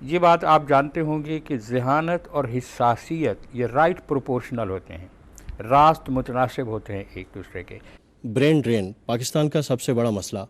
ये बात आप जानते होंगे कि ज़हानत और हिस्सासियत ये राइट प्रोपोर्शनल होते हैं, रास्त मुतनासिब होते हैं एक दूसरे के। ब्रेन ड्रेन पाकिस्तान का सबसे बड़ा मसला,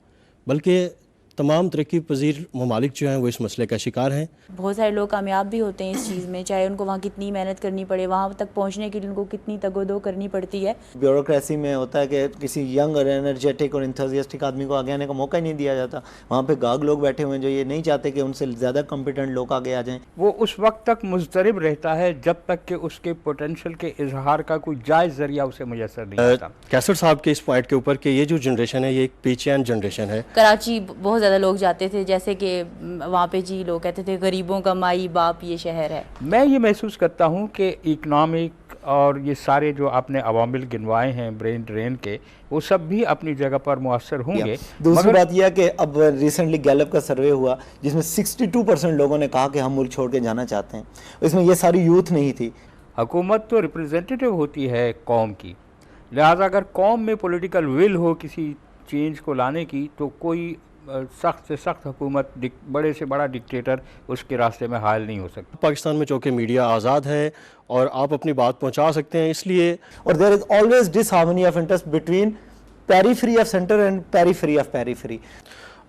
बल्कि तमाम तरक्की पजीर ममालिक जो हैं वो इस मसले का शिकार हैं। बहुत सारे लोग कामयाब भी होते हैं इस चीज़ में, चाहे उनको वहाँ कितनी मेहनत करनी पड़े, वहाँ तक पहुँचने के लिए उनको कितनी तगोदो करनी पड़ती है। ब्यूरोक्रेसी में होता है कि किसी यंग और एनर्जेटिक और इंथुसियास्टिक आदमी को आगे आने का मौका ही नहीं दिया जाता। वहाँ पे गाग लोग बैठे हुए हैं जो ये नहीं चाहते कि उनसे ज़्यादा कॉम्पिटेंट लोग आगे आ जाएं। वो उस वक्त तक मुज़तरब रहता है जब तक कि उसके पोटेंशल के इजहार का कोई जायज़ ज़रिया उसे मुयसर नहीं होता। कैसर साहब के इस पॉइंट के ऊपर कि ये जो जनरेशन है ये एक पीछेन जनरेशन है। कराची बहुत ज़्यादा लोग जाते थे, जैसे कि वहाँ पे जी लोग कहते थे गरीबों का माई बाप ये शहर है। मैं ये महसूस करता हूँ कि इकनॉमिक और ये सारे जो आपने अवामिल गिनवाए हैं ब्रेन ड्रेन के, वो सब भी अपनी जगह पर मुअस्सर होंगे। दूसरी बात यह है कि अब रिसेंटली गैलप का सर्वे हुआ जिसमें 62% लोगों ने कहा कि हम मुल्क छोड़ के जाना चाहते हैं। इसमें ये सारी यूथ नहीं थी। हुकूमत तो रिप्रेजेंटेटिव होती है कौम की, लिहाजा अगर कौम में पॉलिटिकल विल हो किसी चेंज को लाने की तो कोई सख्त से सख्त हुकूमत, बड़े से बड़ा डिक्टेटर उसके रास्ते में हायल नहीं हो सकता। पाकिस्तान में चूँकि मीडिया आज़ाद है और आप अपनी बात पहुँचा सकते हैं, इसलिए और there is always disharmony of interest between periphery of centre and periphery of periphery.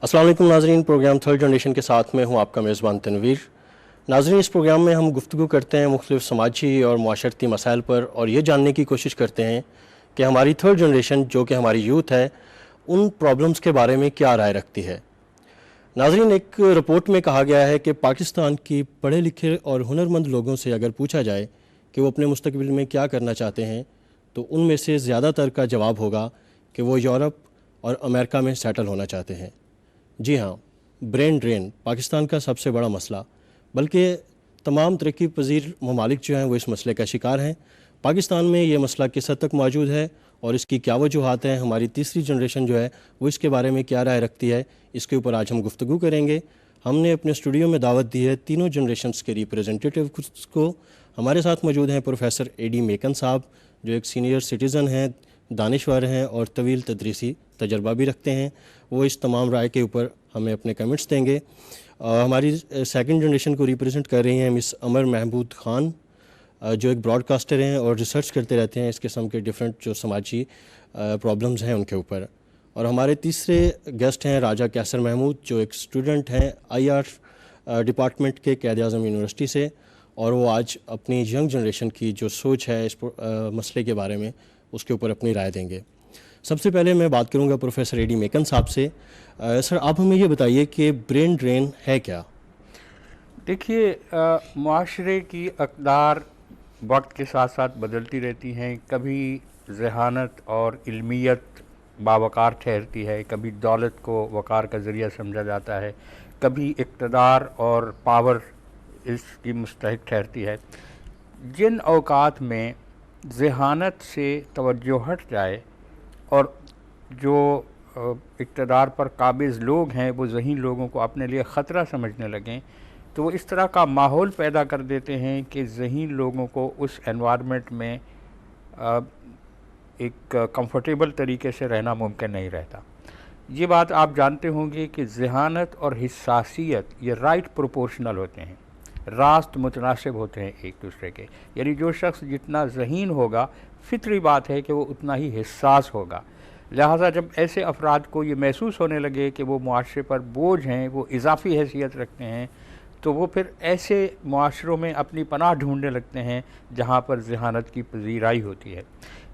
अस्सलाम वालेकुम नाज़रीन, प्रोग्राम थर्ड जनरेशन के साथ में हूँ आपका मेज़बान तनवीर। नाज़रीन, इस प्रोग्राम में हम गुफ्तगू करते हैं मुख्तलिफ समाजी और माशरती मसाइल पर और ये जानने की कोशिश करते हैं कि हमारी थर्ड जनरेशन जो कि हमारी यूथ है उन प्रॉब्लम्स के बारे में क्या राय रखती है। नाज़रीन, एक रिपोर्ट में कहा गया है कि पाकिस्तान की पढ़े लिखे और हुनरमंद लोगों से अगर पूछा जाए कि वो अपने मुस्तकबिल में क्या करना चाहते हैं तो उनमें से ज़्यादातर का जवाब होगा कि वो यूरोप और अमेरिका में सेटल होना चाहते हैं। जी हाँ, ब्रेन ड्रेन पाकिस्तान का सबसे बड़ा मसला, बल्कि तमाम तरक्की पजीर ममालिक जो हैं वो इस मसले का शिकार हैं। पाकिस्तान में ये मसला किस हद तक मौजूद है और इसकी क्या वजूहात हैं, हमारी तीसरी जनरेशन जो है वो इसके बारे में क्या राय रखती है, इसके ऊपर आज हम गुफ्तगू करेंगे। हमने अपने स्टूडियो में दावत दी है तीनों जनरेशन्स के रिप्रेजेंटेटिव को। हमारे साथ मौजूद हैं प्रोफेसर एडी मेकन साहब जो एक सीनियर सिटीज़न हैं, दानिश्वर हैं और तवील तदरीसी तजर्बा भी रखते हैं। वो इस तमाम राय के ऊपर हमें अपने कमेंट्स देंगे। हमारी सेकंड जनरेशन को रिप्रेजेंट कर रही हैं मिस अमर महमूद ख़ान जो एक ब्रॉडकास्टर हैं और रिसर्च करते रहते हैं इस किस्म के डिफरेंट जो समाजी प्रॉब्लम्स हैं उनके ऊपर। और हमारे तीसरे गेस्ट हैं राजा कैसर महमूद जो एक स्टूडेंट हैं IR डिपार्टमेंट के क़ायद-ए-आज़म यूनिवर्सिटी से, और वो आज अपनी यंग जनरेशन की जो सोच है इस मसले के बारे में उसके ऊपर अपनी राय देंगे। सबसे पहले मैं बात करूंगा प्रोफेसर एडी मेकन साहब से। सर, आप हमें ये बताइए कि ब्रेन ड्रेन है क्या? देखिए, मुआशरे की अक़दार वक्त के साथ साथ बदलती रहती हैं। कभी ज़हानत और इल्मियत बावकार ठहरती है, कभी दौलत को वक़ार का ज़रिया समझा जाता है, कभी इक़्तिदार और पावर इसकी मुस्तहिक ठहरती है। जिन औक़ात में ज़हानत से तवज्जो हट जाए और जो इक़्तिदार पर काबिज़ लोग हैं वो ज़हीन लोगों को अपने लिए ख़तरा समझने लगें तो वो इस तरह का माहौल पैदा कर देते हैं कि ज़हीन लोगों को उस एनवायरनमेंट में एक कंफर्टेबल तरीके से रहना मुमकिन नहीं रहता। ये बात आप जानते होंगे कि ज़हानत और हिस्सासियत ये राइट प्रोपोर्शनल होते हैं, रास्त मुतनासिब होते हैं एक दूसरे के। यानी जो शख्स जितना ज़हीन होगा फितरी बात है कि वो उतना ही हिस्सास होगा। लिहाजा जब ऐसे अफराद को ये महसूस होने लगे कि वो मुआशरे पर बोझ हैं, वो इजाफ़ी हैसियत रखते हैं, तो वो फिर ऐसे मुआशरों में अपनी पनाह ढूंढने लगते हैं जहाँ पर ज़हानत की पजीराई होती है।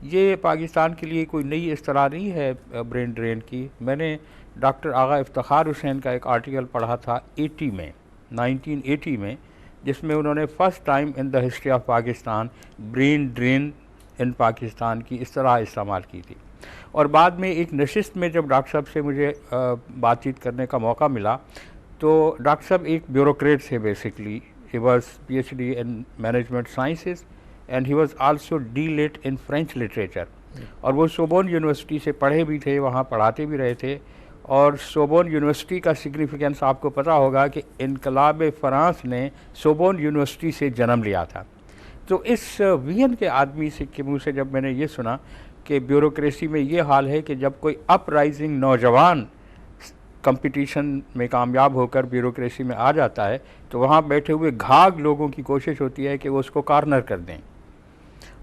ये पाकिस्तान के लिए कोई नई इस्तलाह नहीं है ब्रेन ड्रेन की। मैंने डॉक्टर आगा इफ्तिखार हुसैन का एक आर्टिकल पढ़ा था 1980 में, जिसमें उन्होंने first time in the history of Pakistan brain drain in Pakistan की इस्तलाह इस्तेमाल की थी। और बाद में एक नशिस्त में जब डॉक्टर साहब से मुझे बातचीत करने का मौका मिला तो डॉक्टर साहब एक ब्यूरोक्रेट थे basically. He was PhD in management sciences and he was also D.Litt in French literature. और वो सोबोन यूनिवर्सिटी से पढ़े भी थे, वहाँ पढ़ाते भी रहे थे। और सोबोन यूनिवर्सिटी का सिग्निफिकेंस आपको पता होगा कि इनकलाब फ़रांस ने सोबोन यूनिवर्सिटी से जन्म लिया था। तो इस वियन के आदमी से के मुँह से जब मैंने ये सुना कि ब्यूरोक्रेसी में ये हाल है कि जब कोई अपराइजिंग नौजवान कंपटीशन में कामयाब होकर ब्यूरोक्रेसी में आ जाता है तो वहाँ बैठे हुए घाग लोगों की कोशिश होती है कि वो उसको कॉर्नर कर दें,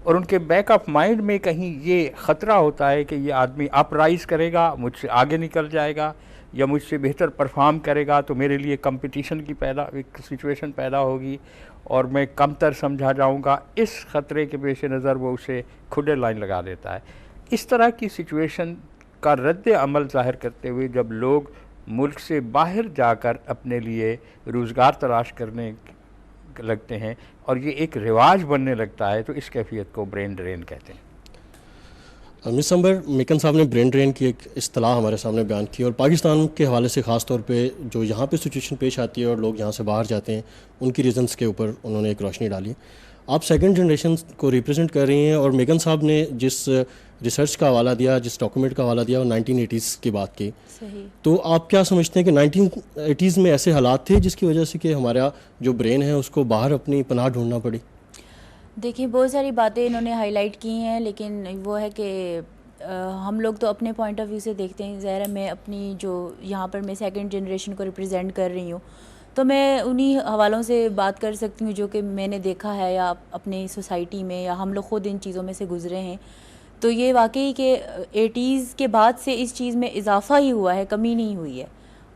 और उनके बैक ऑफ माइंड में कहीं ये ख़तरा होता है कि ये आदमी अपराइज करेगा, मुझसे आगे निकल जाएगा या मुझसे बेहतर परफॉर्म करेगा तो मेरे लिए कंपटीशन की एक सिचुएशन पैदा होगी और मैं कमतर समझा जाऊंगा। इस ख़तरे के पेश नज़र वो उसे खुले लाइन लगा देता है। इस तरह की सिचुएशन का रद्द अमल ज़ाहिर करते हुए जब लोग मुल्क से बाहर जाकर अपने लिए रोज़गार तलाश करने लगते हैं और ये एक रिवाज बनने लगता है तो इस कैफियत को ब्रेन ड्रेन कहते हैं। मिस अंबर, मेकन साहब ने ब्रेन ड्रेन की एक इस्तिलाह हमारे सामने बयान की और पाकिस्तान के हवाले से ख़ास तौर पे जो यहाँ पे सिचुएशन पेश आती है और लोग यहाँ से बाहर जाते हैं उनकी रीज़न्स के ऊपर उन्होंने एक रोशनी डाली। आप सेकंड जनरेशन को रिप्रेजेंट कर रही हैं और मेगन साहब ने जिस रिसर्च का हवाला दिया, जिस डॉक्यूमेंट का हवाला दिया वो 1980s की बात की। सही। तो आप क्या समझते हैं कि 1980s में ऐसे हालात थे जिसकी वजह से कि हमारा जो ब्रेन है उसको बाहर अपनी पनाह ढूंढना पड़ी? देखिए, बहुत सारी बातें इन्होंने हाईलाइट की हैं, लेकिन वो है कि हम लोग तो अपने पॉइंट ऑफ व्यू से देखते हैं। ज़ाहिर है मैं अपनी जो यहाँ पर मैं सेकंड जनरेशन को रिप्रेजेंट कर रही हूँ तो मैं उन्हीं हवालों से बात कर सकती हूँ जो कि मैंने देखा है या अपनी सोसाइटी में या हम लोग ख़ुद इन चीज़ों में से गुज़रे हैं। तो ये वाकई के 80s के बाद से इस चीज़ में इजाफ़ा ही हुआ है, कमी नहीं हुई है।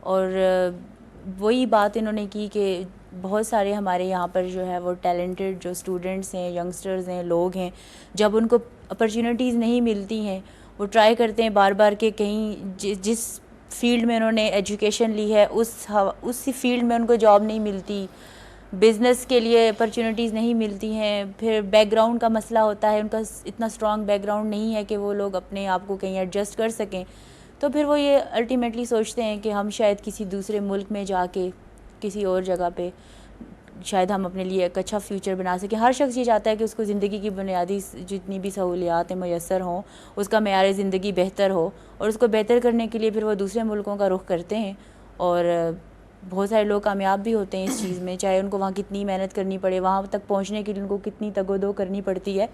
और वही बात इन्होंने की कि बहुत सारे हमारे यहाँ पर जो है वो टैलेंटेड जो स्टूडेंट्स हैं, यंगस्टर्स हैं, लोग हैं, जब उनको अपॉर्चुनिटीज़ नहीं मिलती हैं वो ट्राई करते हैं बार बार के कहीं जिस फील्ड में उन्होंने एजुकेशन ली है उस फील्ड में उनको जॉब नहीं मिलती, बिज़नेस के लिए अपॉर्चुनिटीज़ नहीं मिलती हैं। फिर बैकग्राउंड का मसला होता है, उनका इतना स्ट्रॉन्ग बैकग्राउंड नहीं है कि वो लोग अपने आप को कहीं एडजस्ट कर सकें। तो फिर वो ये अल्टीमेटली सोचते हैं कि हम शायद किसी दूसरे मुल्क में जाके किसी और जगह पे शायद हम अपने लिए एक अच्छा फ्यूचर बना सकें। हर शख्स ये चाहता है कि उसको ज़िंदगी की बुनियादी जितनी भी सहूलियात मैसर हों, उसका मेयार ज़िंदगी बेहतर हो, और उसको बेहतर करने के लिए फिर वो दूसरे मुल्कों का रुख करते हैं। और बहुत सारे लोग कामयाब भी होते हैं इस चीज़ में, चाहे उनको वहाँ कितनी मेहनत करनी पड़े, वहाँ तक पहुँचने के लिए उनको कितनी तगोदो करनी पड़ती है।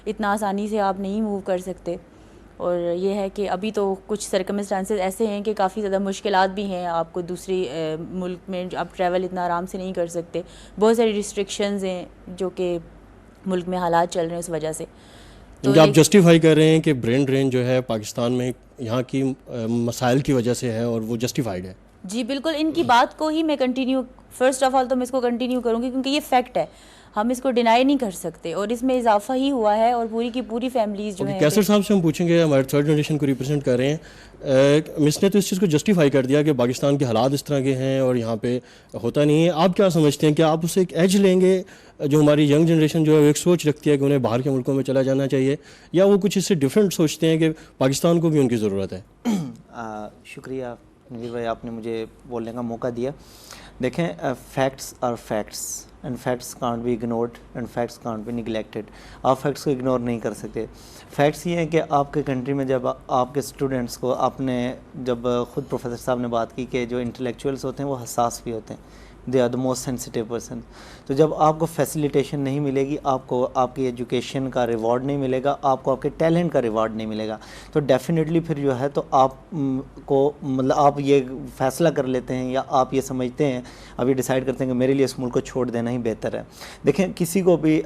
इतना आसानी से आप नहीं मूव कर सकते। और ये है कि अभी तो कुछ सर्कमस्टांसेस ऐसे हैं कि काफ़ी ज़्यादा मुश्किलात भी हैं, आपको दूसरी मुल्क में आप ट्रैवल इतना आराम से नहीं कर सकते। बहुत सारी रिस्ट्रिक्शंस हैं जो कि मुल्क में हालात चल रहे हैं उस वजह से। तो आप जस्टिफाई कर रहे हैं कि ब्रेन ड्रेन जो है पाकिस्तान में यहाँ की मसाइल की वजह से है और वो जस्टिफाइड है? जी बिल्कुल, इनकी बात को ही मैं कंटिन्यू, फर्स्ट ऑफ ऑल तो मैं इसको कंटिन्यू करूँगी क्योंकि ये फैक्ट है, हम इसको डिनाई नहीं कर सकते और इसमें इजाफा ही हुआ है। और पूरी की पूरी फैमिलीज जो है कैसर साहब से हम पूछेंगे, हमारे थर्ड जनरेशन को रिप्रेजेंट कर रहे हैं। मिस ने तो इस चीज़ को जस्टिफाई कर दिया कि पाकिस्तान के हालात इस तरह के हैं और यहाँ पे होता नहीं है। आप क्या समझते हैं, क्या आप उससे एक एज लेंगे जो हमारी यंग जनरेशन जो है एक सोच रखती है कि उन्हें बाहर के मुल्कों में चला जाना चाहिए, या वो कुछ इससे डिफरेंट सोचते हैं कि पाकिस्तान को भी उनकी ज़रूरत है? शुक्रिया नवीर भाई, आपने मुझे बोलने का मौका दिया। देखें, facts are facts and facts can't be ignored and facts can't be neglected. आप फैक्ट्स को इग्नोर नहीं कर सकते। फैक्ट्स ये हैं कि आपके कंट्री में जब आपके स्टूडेंट्स को आपने जब खुद प्रोफेसर साहब ने बात की कि जो इंटेलेक्चुअल्स होते हैं वो हसास भी होते हैं, they are the most sensitive person. तो जब आपको फैसिलिटेशन नहीं मिलेगी, आपको आपकी एजुकेशन का रिवॉर्ड नहीं मिलेगा, आपको आपके टैलेंट का रिवॉर्ड नहीं मिलेगा, तो डेफिनेटली फिर जो है तो आप को मतलब आप ये फ़ैसला कर लेते हैं या आप ये समझते हैं, अब ये डिसाइड करते हैं कि मेरे लिए इस मुल्क को छोड़ देना ही बेहतर है। देखें, किसी को भी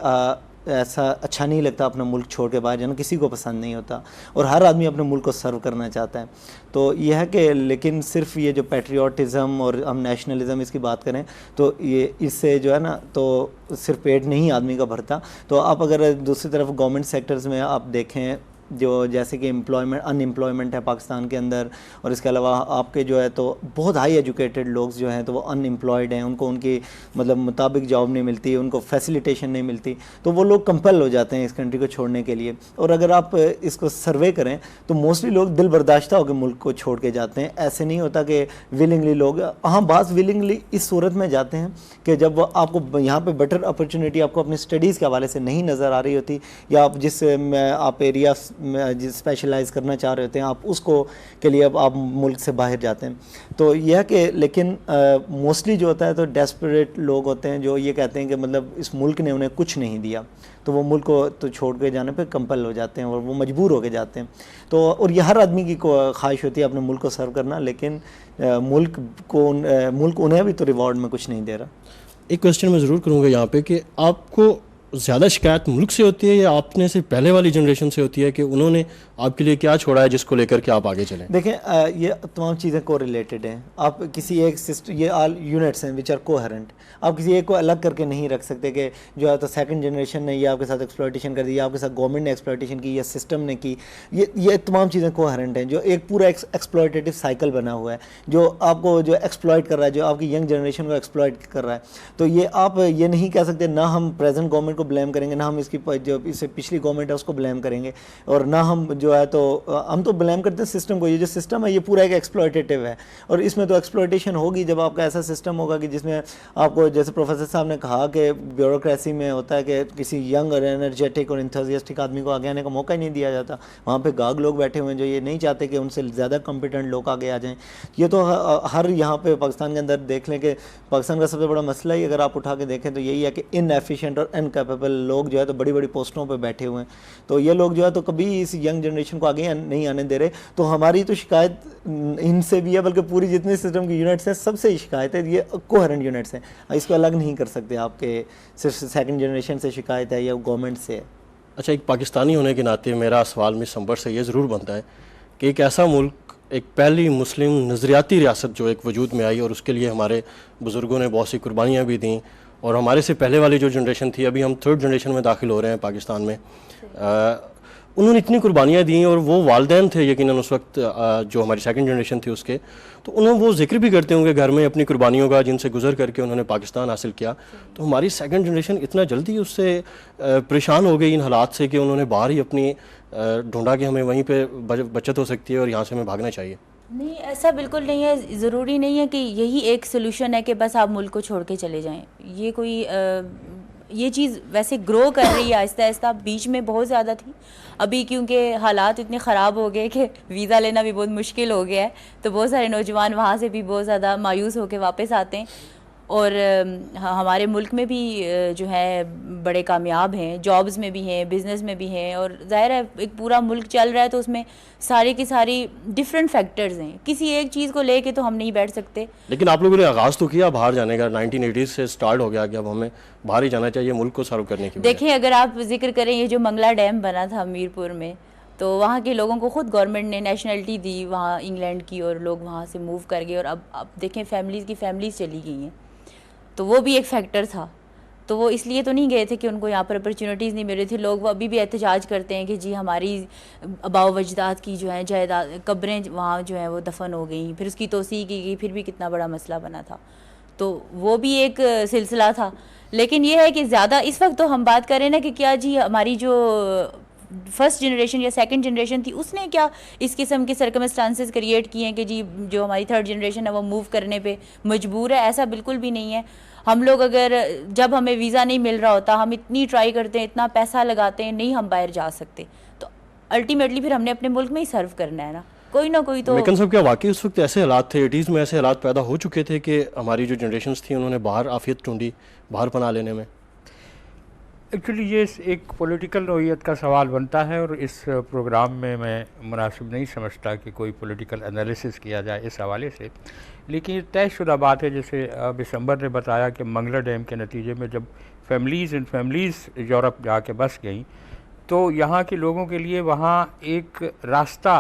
ऐसा अच्छा नहीं लगता अपना मुल्क छोड़ के बाहर जाना, किसी को पसंद नहीं होता और हर आदमी अपने मुल्क को सर्व करना चाहता है। तो यह है कि लेकिन सिर्फ ये जो पैट्रियाटिज़म और हम नेशनलिज़म इसकी बात करें तो ये इससे जो है ना तो सिर्फ पेट नहीं आदमी का भरता। तो आप अगर दूसरी तरफ गवर्नमेंट सेक्टर्स में आप देखें जो जैसे कि अनएम्प्लॉयमेंट है पाकिस्तान के अंदर, और इसके अलावा आपके जो है तो बहुत हाई एजुकेटेड लोग जो हैं तो वो अनएम्प्लॉयड हैं, उनको उनकी मतलब मुताबिक जॉब नहीं मिलती, उनको फैसिलिटेशन नहीं मिलती, तो वो लोग कंपेल हो जाते हैं इस कंट्री को छोड़ने के लिए। और अगर आप इसको सर्वे करें तो मोस्टली लोग दिल बर्दाश्ता होकर मुल्क को छोड़ के जाते हैं। ऐसे नहीं होता कि विलिंगली लोग, हाँ बात विलिंगली इस सूरत में जाते हैं कि जब आपको यहाँ पर बेटर अपॉर्चुनिटी आपको अपनी स्टडीज़ के हवाले से नहीं नज़र आ रही होती, या आप जिस आप एरिया स्पेशलाइज करना चाह रहे होते हैं, आप उसको के लिए अब आप मुल्क से बाहर जाते हैं। तो यह कि लेकिन मोस्टली जो होता है तो डेस्परेट लोग होते हैं जो ये कहते हैं कि मतलब इस मुल्क ने उन्हें कुछ नहीं दिया, तो वो मुल्क को तो छोड़ के जाने पे कंपल हो जाते हैं और वो मजबूर होके जाते हैं। तो और ये हर आदमी की ख्वाहिश होती है अपने मुल्क को सर्व करना, लेकिन मुल्क उन्हें भी तो रिवॉर्ड में कुछ नहीं दे रहा। एक क्वेश्चन मैं ज़रूर करूँगा यहाँ पे कि आपको ज़्यादा शिकायत मुल्क से होती है या आपने से पहले वाली जनरेशन से होती है कि उन्होंने आपके लिए क्या छोड़ा है जिसको लेकर के आप आगे चलें? देखें, ये तमाम चीज़ें को रिलेटेड हैं। आप किसी एक सिस्टम, ये ऑल यूनिट्स हैं विच आर कोहेरेंट, आप किसी एक को अलग करके नहीं रख सकते कि जो है तो सेकंड जनरेशन ने ये आपके साथ एक्सप्लॉयटेशन कर दी, आपके साथ गवर्नमेंट ने एक्सप्लॉयटेशन की या सिस्टम ने की। ये तमाम चीज़ें कोहेरेंट हैं, जो एक पूरा एक्सप्लॉयटेटिव साइकिल बना हुआ है जो आपको जो एक्सप्लॉयट कर रहा है, जो आपकी यंग जनरेशन को एक्सप्लॉयट कर रहा है। तो ये आप ये नहीं कह सकते, ना हम प्रेजेंट गवर्नमेंट को ब्लेम करेंगे, ना हम इसकी जो इससे पिछली गवर्नमेंट है उसको ब्लेम करेंगे, और ना हम जो है तो हम तो ब्लेम करते हैं सिस्टम को। ये जो सिस्टम है ये पूरा एक एक्सप्लॉयटेटिव है, और इसमें तो एक्सप्लॉयटेशन होगी जब आपका ऐसा सिस्टम होगा कि जिसमें आपको, जैसे प्रोफेसर साहब ने कहा कि ब्यूरोक्रेसी में होता है कि किसी यंग और एनर्जेटिक और इंथुजियास्टिक आदमी को आगे आने का मौका ही नहीं दिया जाता। वहाँ पे गाग लोग बैठे हुए हैं जो ये नहीं चाहते कि उनसे ज़्यादा कॉम्पिटेंट लोग आगे आ जाएँ। ये तो हर यहाँ पे पाकिस्तान के अंदर देख लें कि पाकिस्तान का सबसे बड़ा मसला ही अगर आप उठा के देखें तो यही है कि इनएफिशिएंट और इनकैपेबल लोग जो है तो बड़ी बड़ी पोस्टों पर बैठे हुए हैं। तो ये लोग जो है तो कभी इस यंग जनरेशन को आगे नहीं आने दे रहे। तो हमारी तो शिकायत इनसे भी है, बल्कि पूरी जितनी सिस्टम की यूनिट्स हैं सबसे ही शिकायत है। ये कोहेरेंट यूनिट्स हैं, इसको अलग नहीं कर सकते आपके सिर्फ सेकंड जनरेशन से शिकायत है या गवर्नमेंट से है। अच्छा, एक पाकिस्तानी होने के नाते मेरा सवाल में संबर से ये ज़रूर बनता है कि एक ऐसा मुल्क, एक पहली मुस्लिम नज़रियाती रियासत जो एक वजूद में आई और उसके लिए हमारे बुज़ुर्गों ने बहुत सी कुर्बानियाँ भी दी, और हमारे से पहले वाली जो जनरेशन थी, अभी हम थर्ड जनरेशन में दाखिल हो रहे हैं पाकिस्तान में, उन्होंने इतनी कुर्बानियाँ दी और वो वालिदैन थे यकीनन उस वक्त जो हमारी सेकंड जनरेशन थी उसके, तो उन्होंने वो जिक्र भी करते होंगे घर में अपनी कुर्बानियों का जिनसे गुजर करके उन्होंने पाकिस्तान हासिल किया। तो हमारी सेकंड जनरेशन इतना जल्दी उससे परेशान हो गई इन हालात से कि उन्होंने बाहर ही अपनी ढूंढा कि हमें वहीं पे बचत हो सकती है और यहाँ से हमें भागना चाहिए। नहीं, ऐसा बिल्कुल नहीं है। ज़रूरी नहीं है कि यही एक सोल्यूशन है कि बस आप मुल्क को छोड़ के चले जाएं। ये कोई ये चीज़ वैसे ग्रो कर रही है आहिस्ता आहिस्ता, बीच में बहुत ज़्यादा थी, अभी क्योंकि हालात इतने ख़राब हो गए कि वीज़ा लेना भी बहुत मुश्किल हो गया है, तो बहुत सारे नौजवान वहाँ से भी बहुत ज़्यादा मायूस होकर वापस आते हैं। और हमारे मुल्क में भी जो है बड़े कामयाब हैं, जॉब्स में भी हैं, बिज़नेस में भी हैं, और ज़ाहिर है एक पूरा मुल्क चल रहा है तो उसमें सारी की सारी डिफरेंट फैक्टर्स हैं, किसी एक चीज़ को लेके तो हम नहीं बैठ सकते। लेकिन आप लोगों ने आगाज़ तो किया बाहर जाने का, 1980 से स्टार्ट हो गया कि अब हमें बाहर ही जाना चाहिए मुल्क को सर्व करने की। देखिए, अगर आप जिक्र करें ये जो मंगला डैम बना था मीरपुर में, तो वहाँ के लोगों को ख़ुद गवर्नमेंट ने नेशनलिटी दी वहाँ इंग्लैंड की, और लोग वहाँ से मूव कर गए, और अब देखें फैमिलीज़ की फैमिलीज़ चली गई हैं, तो वो भी एक फैक्टर था। तो वो इसलिए तो नहीं गए थे कि उनको यहाँ पर अपॉर्चुनिटीज़ नहीं मिल रही थी। लोग वो अभी भी एहतजाज करते हैं कि जी हमारी आबाओ वजदाद की जो है जायदाद कब्रें वहाँ जो है वो दफन हो गई, फिर उसकी तोसी की गई, फिर भी कितना बड़ा मसला बना था। तो वो भी एक सिलसिला था। लेकिन ये है कि ज़्यादा इस वक्त तो हम बात करें ना कि क्या जी हमारी जो फर्स्ट जनरेशन या सेकंड जनरेशन थी उसने क्या इस किस्म के सर्कमस्टांसेस क्रिएट किए हैं कि जी जो हमारी थर्ड जनरेशन है वो मूव करने पे मजबूर है। ऐसा बिल्कुल भी नहीं है। हम लोग अगर जब हमें वीज़ा नहीं मिल रहा होता, हम इतनी ट्राई करते हैं, इतना पैसा लगाते हैं, नहीं हम बाहर जा सकते, तो अल्टीमेटली फिर हमने अपने मुल्क में ही सर्व करना है ना कोई तो। लेकिन सब क्या वाकई उस वक्त ऐसे हालात थे, 80s में ऐसे हालात पैदा हो चुके थे कि हमारी जो जनरेशन्स थी उन्होंने बाहर आफियत ढूंढी बाहर पना लेने में? एक्चुअली ये एक पॉलिटिकल नौइयत का सवाल बनता है, और इस प्रोग्राम में मैं मुनासिब नहीं समझता कि कोई पॉलिटिकल एनालिसिस किया जाए इस हवाले से। लेकिन तयशुदा बात है, जैसे दिसंबर ने बताया कि मंगला डैम के नतीजे में जब फैमिलीज़ यूरोप जाके बस गई, तो यहाँ के लोगों के लिए वहाँ एक रास्ता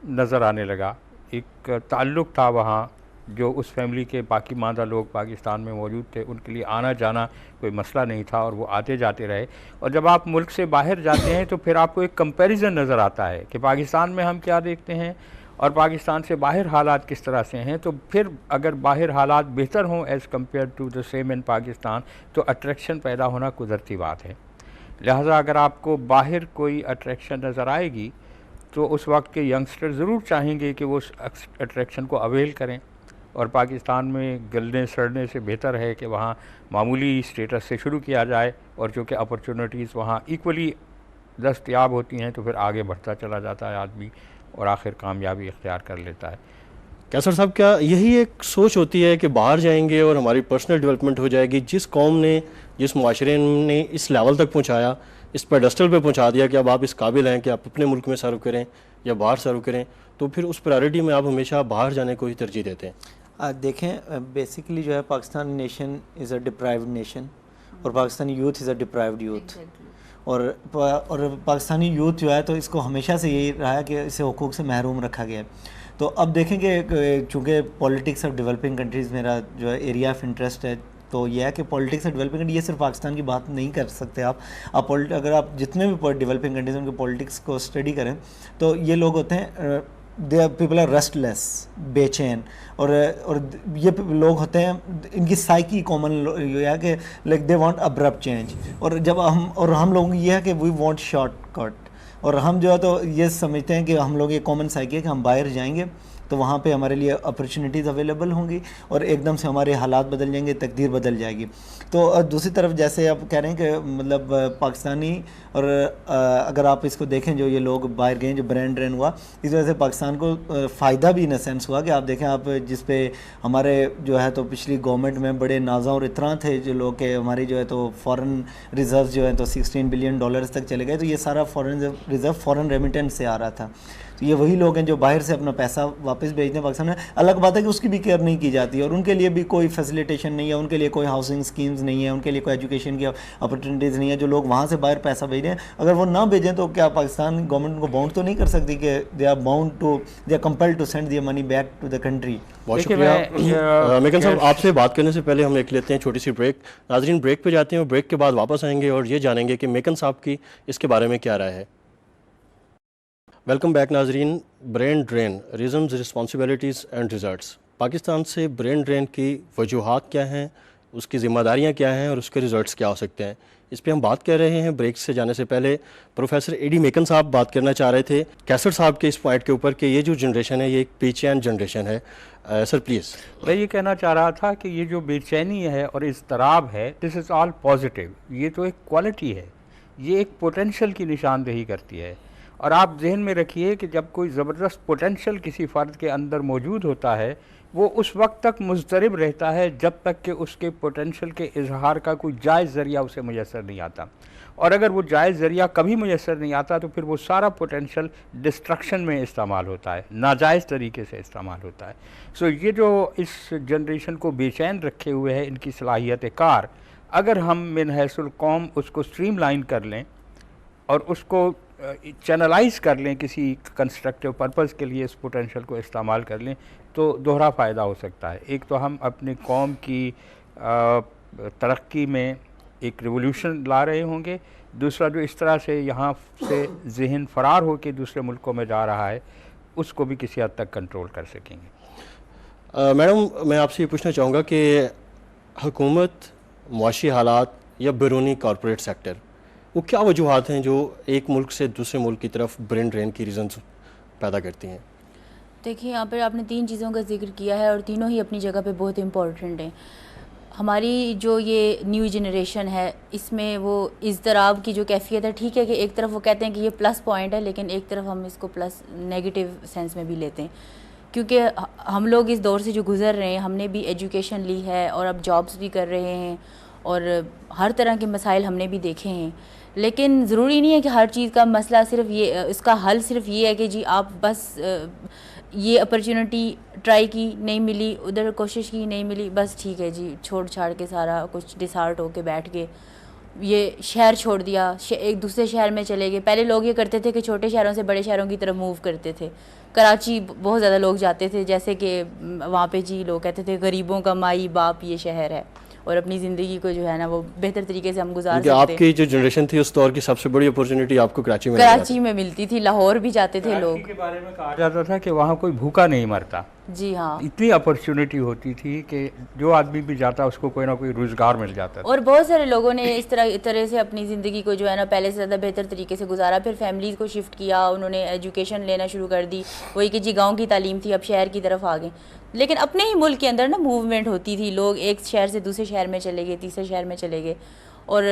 नज़र आने लगा, एक ताल्लुक़ था वहाँ, जो उस फैमिली के बाकी मादा लोग पाकिस्तान में मौजूद थे उनके लिए आना जाना कोई मसला नहीं था, और वो आते जाते रहे। और जब आप मुल्क से बाहर जाते हैं तो फिर आपको एक कंपैरिजन नज़र आता है कि पाकिस्तान में हम क्या देखते हैं और पाकिस्तान से बाहर हालात किस तरह से हैं। तो फिर अगर बाहर हालात बेहतर हों as compare to the same in Pakistan, तो अट्रैक्शन पैदा होना कुदरती बात है। लिहाजा अगर आपको बाहर कोई अट्रैक्शन नज़र आएगी तो उस वक्त के यंगस्टर ज़रूर चाहेंगे कि वो उस अट्रैक्शन को अवेल करें, और पाकिस्तान में गलने सड़ने से बेहतर है कि वहाँ मामूली स्टेटस से शुरू किया जाए, और जो कि अपॉर्चुनिटीज़ वहाँ इक्वली दस्तयाब होती हैं तो फिर आगे बढ़ता चला जाता है आदमी और आखिर कामयाबी इख्तियार कर लेता है। कैसर साहब, क्या यही एक सोच होती है कि बाहर जाएंगे और हमारी पर्सनल डेवलपमेंट हो जाएगी? जिस कौम ने, जिस माशरे ने इस लेवल तक पहुंचाया, इस पेडेस्टल पे पहुंचा दिया कि अब आप इस काबिल हैं कि आप अपने मुल्क में सर्व करें या बाहर सर्व करें, तो फिर उस प्रायोरिटी में आप हमेशा बाहर जाने को ही तरजीह देते हैं? देखें, बेसिकली जो है Pakistan nation is a deprived nation और Pakistani youth is a deprived youth. और पाकिस्तानी यूथ जो है तो इसको हमेशा से यही रहा है कि इसे हुकूक से महरूम रखा गया है। तो अब देखेंगे, चूँकि पॉलिटिक्स ऑफ डेवलपिंग कंट्रीज़ मेरा जो है एरिया ऑफ इंटरेस्ट है, तो यह है कि पॉलिटिक्स ऑफ डेवलपिंग कंट्री, ये सिर्फ पाकिस्तान की बात नहीं कर सकते आप। अगर आप जितने भी डेवलपिंग कंट्रीज़ उनके पॉलिटिक्स को स्टडी करें तो ये लोग होते हैं, दे पीपल आर रेस्टलेस, बेचैन, और ये लोग होते हैं, इनकी साइकी कॉमन है कि like they want abrupt change. और जब हम लोगों की ये है कि वी वांट शॉर्टकट, और हम जो है तो ये समझते हैं कि हम लोग ये कॉमन साइकी है कि हम बाहर जाएंगे तो वहाँ पे हमारे लिए अपॉर्चुनिटीज़ अवेलेबल होंगी और एकदम से हमारे हालात बदल जाएंगे, तकदीर बदल जाएगी। तो दूसरी तरफ जैसे आप कह रहे हैं कि मतलब पाकिस्तानी, और अगर आप इसको देखें जो ये लोग बाहर गए, जो ब्रेन ड्रेन हुआ, इस वजह से पाकिस्तान को फ़ायदा भी इन सेंस हुआ कि आप देखें, आप जिस पे हमारे जो है तो पिछली गवर्नमेंट में बड़े नाजा और इतना थे जो लोग के हमारी जो है तो फॉरेन रिजर्व जो है तो $16 बिलियन तक चले गए। तो ये सारा फॉरेन रिजर्व फॉरेन रेमिटेंस से आ रहा था। तो ये वही लोग हैं जो बाहर से अपना पैसा वापस भेजते हैं पाकिस्तान में। अलग बात है कि उसकी भी केयर नहीं की जाती और उनके लिए भी कोई फैसिलिटेशन नहीं है, उनके लिए कोई हाउसिंग स्कीम्स नहीं है, उनके लिए कोई एजुकेशन की अपॉर्चुनिटीज़ नहीं है। जो लोग वहाँ से बाहर पैसा भेज रहे हैं, अगर वो ना भेजें तो क्या पाकिस्तान गवर्नमेंट उनको बाउंड तो नहीं कर सकती कि they are compelled to send their money back to the country? बहुत शुक्रिया मेकन साहब। आपसे बात करने से पहले हम एक लेते हैं छोटी सी ब्रेक। नाजरीन, ब्रेक पे जाते हैं और ब्रेक के बाद वापस आएंगे और ये जानेंगे कि मेकन साहब की इसके बारे में क्या राय है। वेलकम बैक नाजरीन। Brain drain, reasons, responsibilities and results. Pakistan से ब्रेन ड्रेन की वजूहात क्या हैं, उसकी ज़िम्मेदारियाँ क्या हैं और उसके रिजल्ट्स क्या हो सकते हैं, इस पे हम बात कर रहे हैं। ब्रेक से जाने से पहले प्रोफेसर एडी मेकन साहब बात करना चाह रहे थे कैसर साहब के इस पॉइंट के ऊपर कि ये जो जनरेशन है ये एक बेचैन जनरेशन है। Sir please. मैं ये कहना चाह रहा था कि ये जो बेचैनी है और इज़्तिराब है, दिस इज़ ऑल पॉजिटिव। ये तो एक क्वालिटी है, ये एक पोटेंशल की निशानदेही करती है। और आप जहन में रखिए कि जब कोई ज़बरदस्त पोटेंशल किसी फ़र्द के अंदर मौजूद होता है, वो उस वक्त तक मुज़तरिब रहता है जब तक कि उसके पोटेंशल के इजहार का कोई जायज़ ज़रिया उसे मुयस्सर नहीं आता। और अगर वो जायज़ ज़रिया कभी मुयस्सर नहीं आता तो फिर वो सारा पोटेंशल डिस्ट्रक्शन में इस्तेमाल होता है, नाजायज़ तरीके से इस्तेमाल होता है। सो ये जो इस जनरेशन को बेचैन रखे हुए है, इनकी सलाहियत कार, अगर हम मिन हैसुल कौम उसको स्ट्रीमलाइन कर लें और उसको चैनलाइज़ कर लें, किसी कंस्ट्रक्टिव पर्पज़ के लिए इस पोटेंशल को इस्तेमाल कर लें, तो दोहरा फ़ायदा हो सकता है। एक तो हम अपनी कौम की तरक्की में एक रिवोल्यूशन ला रहे होंगे, दूसरा जो इस तरह से यहाँ से जहन फ़रार हो के दूसरे मुल्कों में जा रहा है उसको भी किसी हद तक कंट्रोल कर सकेंगे। मैडम, मैं आपसे ये पूछना चाहूँगा कि हुकूमत, मुआशी हालात या बैरूनी कॉरपोरेट सेक्टर, वो क्या वजूहात हैं जो एक मुल्क से दूसरे मुल्क की तरफ ब्रेन ड्रेन की रीज़न्स पैदा करती हैं? देखिए, यहाँ पर आपने 3 चीज़ों का जिक्र किया है और तीनों ही अपनी जगह पे बहुत इम्पोर्टेंट हैं। हमारी जो ये न्यू जनरेशन है, इसमें वो इज़्तिराब की जो कैफ़ियत है, ठीक है कि एक तरफ वो कहते हैं कि ये प्लस पॉइंट है, लेकिन एक तरफ हम इसको प्लस नेगेटिव सेंस में भी लेते हैं, क्योंकि हम लोग इस दौर से जो गुज़र रहे हैं, हमने भी एजुकेशन ली है और अब जॉब्स भी कर रहे हैं और हर तरह के मसाइल हमने भी देखे हैं। लेकिन ज़रूरी नहीं है कि हर चीज़ का मसला सिर्फ ये, इसका हल सिर्फ ये है कि जी आप बस ये अपॉर्चुनिटी ट्राई की, नहीं मिली, उधर कोशिश की, नहीं मिली, बस ठीक है जी, छोड़ छाड़ के सारा कुछ डिसहार्ट होके बैठ के ये शहर छोड़ दिया, एक दूसरे शहर में चले गए। पहले लोग ये करते थे कि छोटे शहरों से बड़े शहरों की तरफ मूव करते थे। कराची बहुत ज़्यादा लोग जाते थे, जैसे कि वहाँ पे जी लोग कहते थे गरीबों का माई बाप ये शहर है, और अपनी ज़िंदगी को जो है ना वो बेहतर तरीके से हम गुजार सकते हैं। आपकी जो जनरेशन थी उस दौर की सबसे बड़ी अपॉर्चुनिटी आपको कराची में मिलती थी। लाहौर भी जाते थे लोग। के बारे में कहा जाता था कि वहाँ कोई भूखा नहीं मरता। जी हाँ, इतनी अपॉर्चुनिटी होती थी कि जो आदमी भी जाता उसको कोई ना कोई रोज़गार मिल जाता था। और बहुत सारे लोगों ने इस तरह से अपनी ज़िंदगी को जो है ना पहले से ज़्यादा बेहतर तरीके से गुजारा। फिर फैमिलीज़ को शिफ्ट किया, उन्होंने एजुकेशन लेना शुरू कर दी, वही कि जी गाँव की तालीम थी, अब शहर की तरफ आ गए। लेकिन अपने ही मुल्क के अंदर ना मूवमेंट होती थी, लोग एक शहर से दूसरे शहर में चले गए, तीसरे शहर में चले गए, और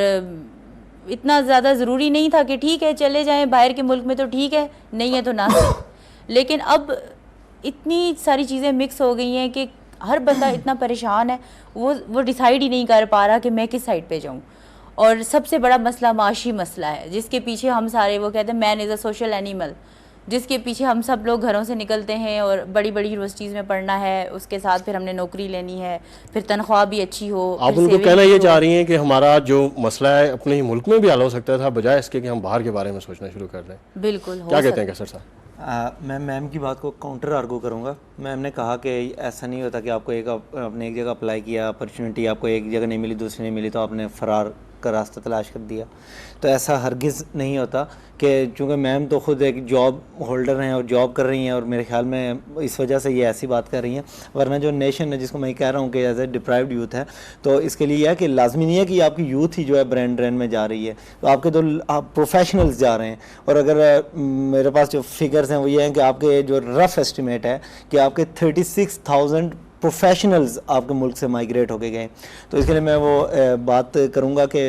इतना ज़्यादा ज़रूरी नहीं था कि ठीक है चले जाएं बाहर के मुल्क में तो ठीक है, नहीं है तो ना सही। लेकिन अब इतनी सारी चीज़ें मिक्स हो गई हैं कि हर बंदा इतना परेशान है, वो डिसाइड ही नहीं कर पा रहा कि मैं किस साइड पे जाऊं। और सबसे बड़ा मसला माशी मसला है, जिसके पीछे हम सारे, वो कहते हैं man is a social animal, जिसके पीछे हम सब लोग घरों से निकलते हैं और बड़ी बड़ी यूनिवर्सिटीज़ में पढ़ना है, उसके साथ फिर हमने नौकरी लेनी है, फिर तनख्वाह भी अच्छी हो। आप उनको कहना ये चाह रही हैं कि हमारा जो मसला है अपने ही मुल्क में भी हल हो सकता था, बजाय इसके कि हम बाहर के बारे में सोचना शुरू कर दें? बिल्कुल। क्या कहते हैं कैसर साहब? मैं मैम की बात को काउंटर आर्गू करूंगा। मैम ने कहा कि ऐसा नहीं होता कि आपने एक जगह अप्लाई किया, अपॉर्चुनिटी आपको एक जगह नहीं मिली, दूसरी नहीं मिली तो आपने फ़रार का रास्ता तलाश कर दिया। तो ऐसा हरगिज़ नहीं होता कि चूँकि मैम तो ख़ुद एक जॉब होल्डर हैं और जॉब कर रही हैं और मेरे ख्याल में इस वजह से ये ऐसी बात कर रही हैं। वरना जो नेशन है, जिसको मैं कह रहा हूँ कि एज ए डिप्राइव्ड यूथ है, तो इसके लिए यह है कि लाजमी नहीं है कि आपकी यूथ ही जो है ब्रेन ड्रेन में जा रही है, तो आपके तो आप प्रोफेशनल्स जा रहे हैं। और अगर मेरे पास जो फिगर्स हैं वो ये हैं कि आपके जो रफ़ एस्टिमेट है कि आपके 36,000 प्रोफेशनल्स आपके मुल्क से माइग्रेट होके गए। तो इसके लिए मैं वो बात करूँगा कि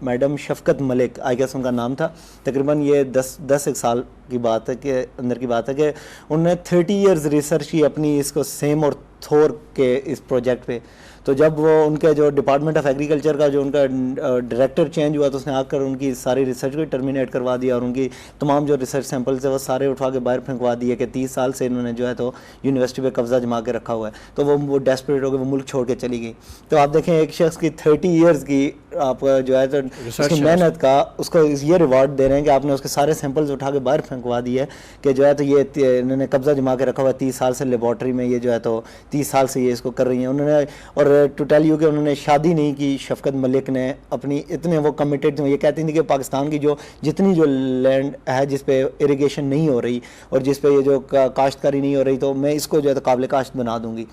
madam Shafqat Malik, I guess उनका नाम था, तकरीबन ये 10 एक साल की बात है कि अंदर की बात है कि उन्होंने 30 इयर्स रिसर्च की अपनी इसको सेम और थोर के इस प्रोजेक्ट पे। तो जब वो उनके जो डिपार्टमेंट ऑफ एग्रीकल्चर का जो उनका डायरेक्टर चेंज हुआ तो उसने आकर उनकी सारी रिसर्च को टर्मिनेट करवा दिया और उनकी तमाम जो रिसर्च सैंपल्स है वो सारे उठा के बाहर फेंकवा दिए कि 30 साल से इन्होंने जो है तो यूनिवर्सिटी पे कब्जा जमा के रखा हुआ है। तो वो डेस्परेट हो गए, वो मुल्क छोड़ के चली गई। तो आप देखें एक शख्स की 30 ईयर्स की आप जो है तो उसकी मेहनत का उसको ये रिवार्ड दे रहे हैं कि आपने उसके सारे सैंपल्स उठा के बाहर फेंकवा दिए कि जो है तो ये इन्होंने कब्जा जमा के रखा हुआ है 30 साल से लेबॉर्ट्री में, ये जो है तो 30 साल से ये इसको कर रही हैं उन्होंने। और टू टेल यू कि उन्होंने शादी नहीं की शफ़क़त मलिक ने, अपनी इतने वो कमिटेड थे। ये कहती थी कि पाकिस्तान की जो जितनी जो लैंड है जिस पे इरिगेशन नहीं हो रही और जिस पे ये जो काश्तकारी नहीं हो रही तो मैं इसको जो है तो काबिल काश्त बना दूँगी।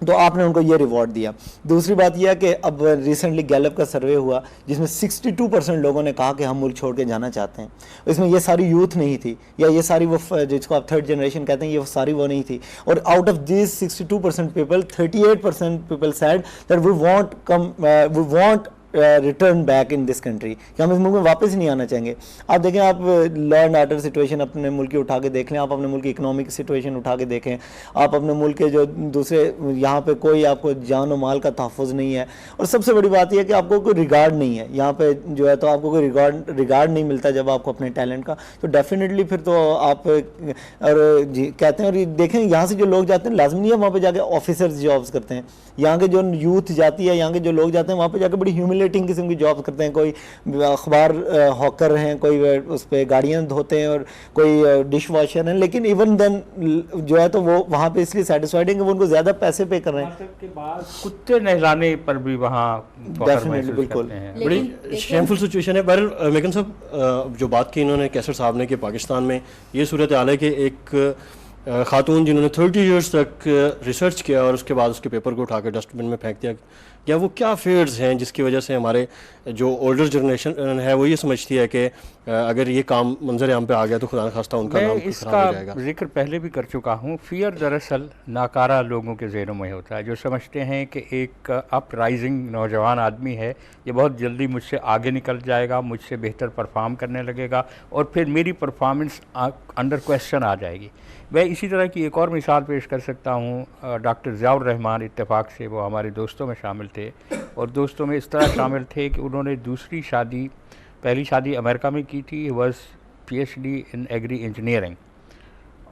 तो आपने उनको ये रिवॉर्ड दिया। दूसरी बात यह है कि अब रिसेंटली गैलप का सर्वे हुआ जिसमें 62% लोगों ने कहा कि हम मुल्क छोड़ के जाना चाहते हैं। इसमें ये सारी यूथ नहीं थी या ये सारी वो जिसको आप थर्ड जनरेशन कहते हैं, ये सारी वो नहीं थी। और out of this 62% people, 38% people said that we want return back in this country, कि हम इस मुल्क में वापस ही नहीं आना चाहेंगे। आप देखें, आप लॉ एंड ऑर्डर सिचुएशन अपने मुल्क की उठा के देख लें, आप अपने मुल्क की इकोनॉमिक सिचुएशन उठा के देखें, आप अपने मुल्क के जो दूसरे यहाँ पे कोई आपको जान और माल का तहफ़्फ़ुज़ नहीं है। और सबसे बड़ी बात यह है कि आपको कोई रिगार्ड नहीं है यहाँ पे जो है तो आपको कोई रिगार्ड नहीं मिलता जब आपको अपने टैलेंट का। तो डेफिनेटली फिर तो आप और जी कहते हैं। और देखें यहाँ से जो लोग जाते हैं लाजमी नहीं है वहाँ पर जाके ऑफिसर्स जॉब्स करते हैं। यहाँ के जो यूथ जाती है, यहाँ के जो लोग जाते हैं वहाँ पे जाकर बड़ी ह्यूमिलेटिंग किस्म की जॉब करते हैं। कोई अखबार हॉकर हैं, कोई उस पर गाड़ियाँ धोते हैं और कोई डिश वॉशर हैं। लेकिन इवन देन जो है तो वो वहाँ पे इसलिए सेटिस्फाइड है कि वो उनको ज़्यादा पैसे पे कर रहे हैं। के बाद कुत्ते नहलाने पर भी वहाँ डेफिनेटली बिल्कुल बड़ी शेमफुल सिचुएशन है। बहरहाल मेकन साहब जो बात की इन्होंने कैसर साहब ने कि पाकिस्तान में ये सूरत हाल है कि एक खातून जिन्होंने 30 इयर्स तक रिसर्च किया और उसके बाद उसके पेपर को उठाकर डस्टबिन में फेंक दिया, या वो क्या फेयर्स हैं जिसकी वजह से हमारे जो ओल्डर जनरेशन है वो ये समझती है कि अगर ये काम मंजर आम पे आ गया तो खुदा न खास्ता उनका नाम खराब हो जाएगा। जिक्र पहले भी कर चुका हूँ। फियर दरअसल नाकारा लोगों के ज़हनों में होता है जो समझते हैं कि एक अपराइजिंग नौजवान आदमी है, ये बहुत जल्दी मुझसे आगे निकल जाएगा, मुझसे बेहतर परफॉर्म करने लगेगा और फिर मेरी परफॉर्मेंस अंडर क्वेश्चन आ जाएगी। मैं इसी तरह की एक और मिसाल पेश कर सकता हूँ। डॉक्टर ज़ियाउर रहमान इत्तेफाक से वो हमारे दोस्तों में शामिल थे और दोस्तों में इस तरह शामिल थे कि उन्होंने दूसरी शादी, पहली शादी अमेरिका में की थी, was PhD in agree engineering,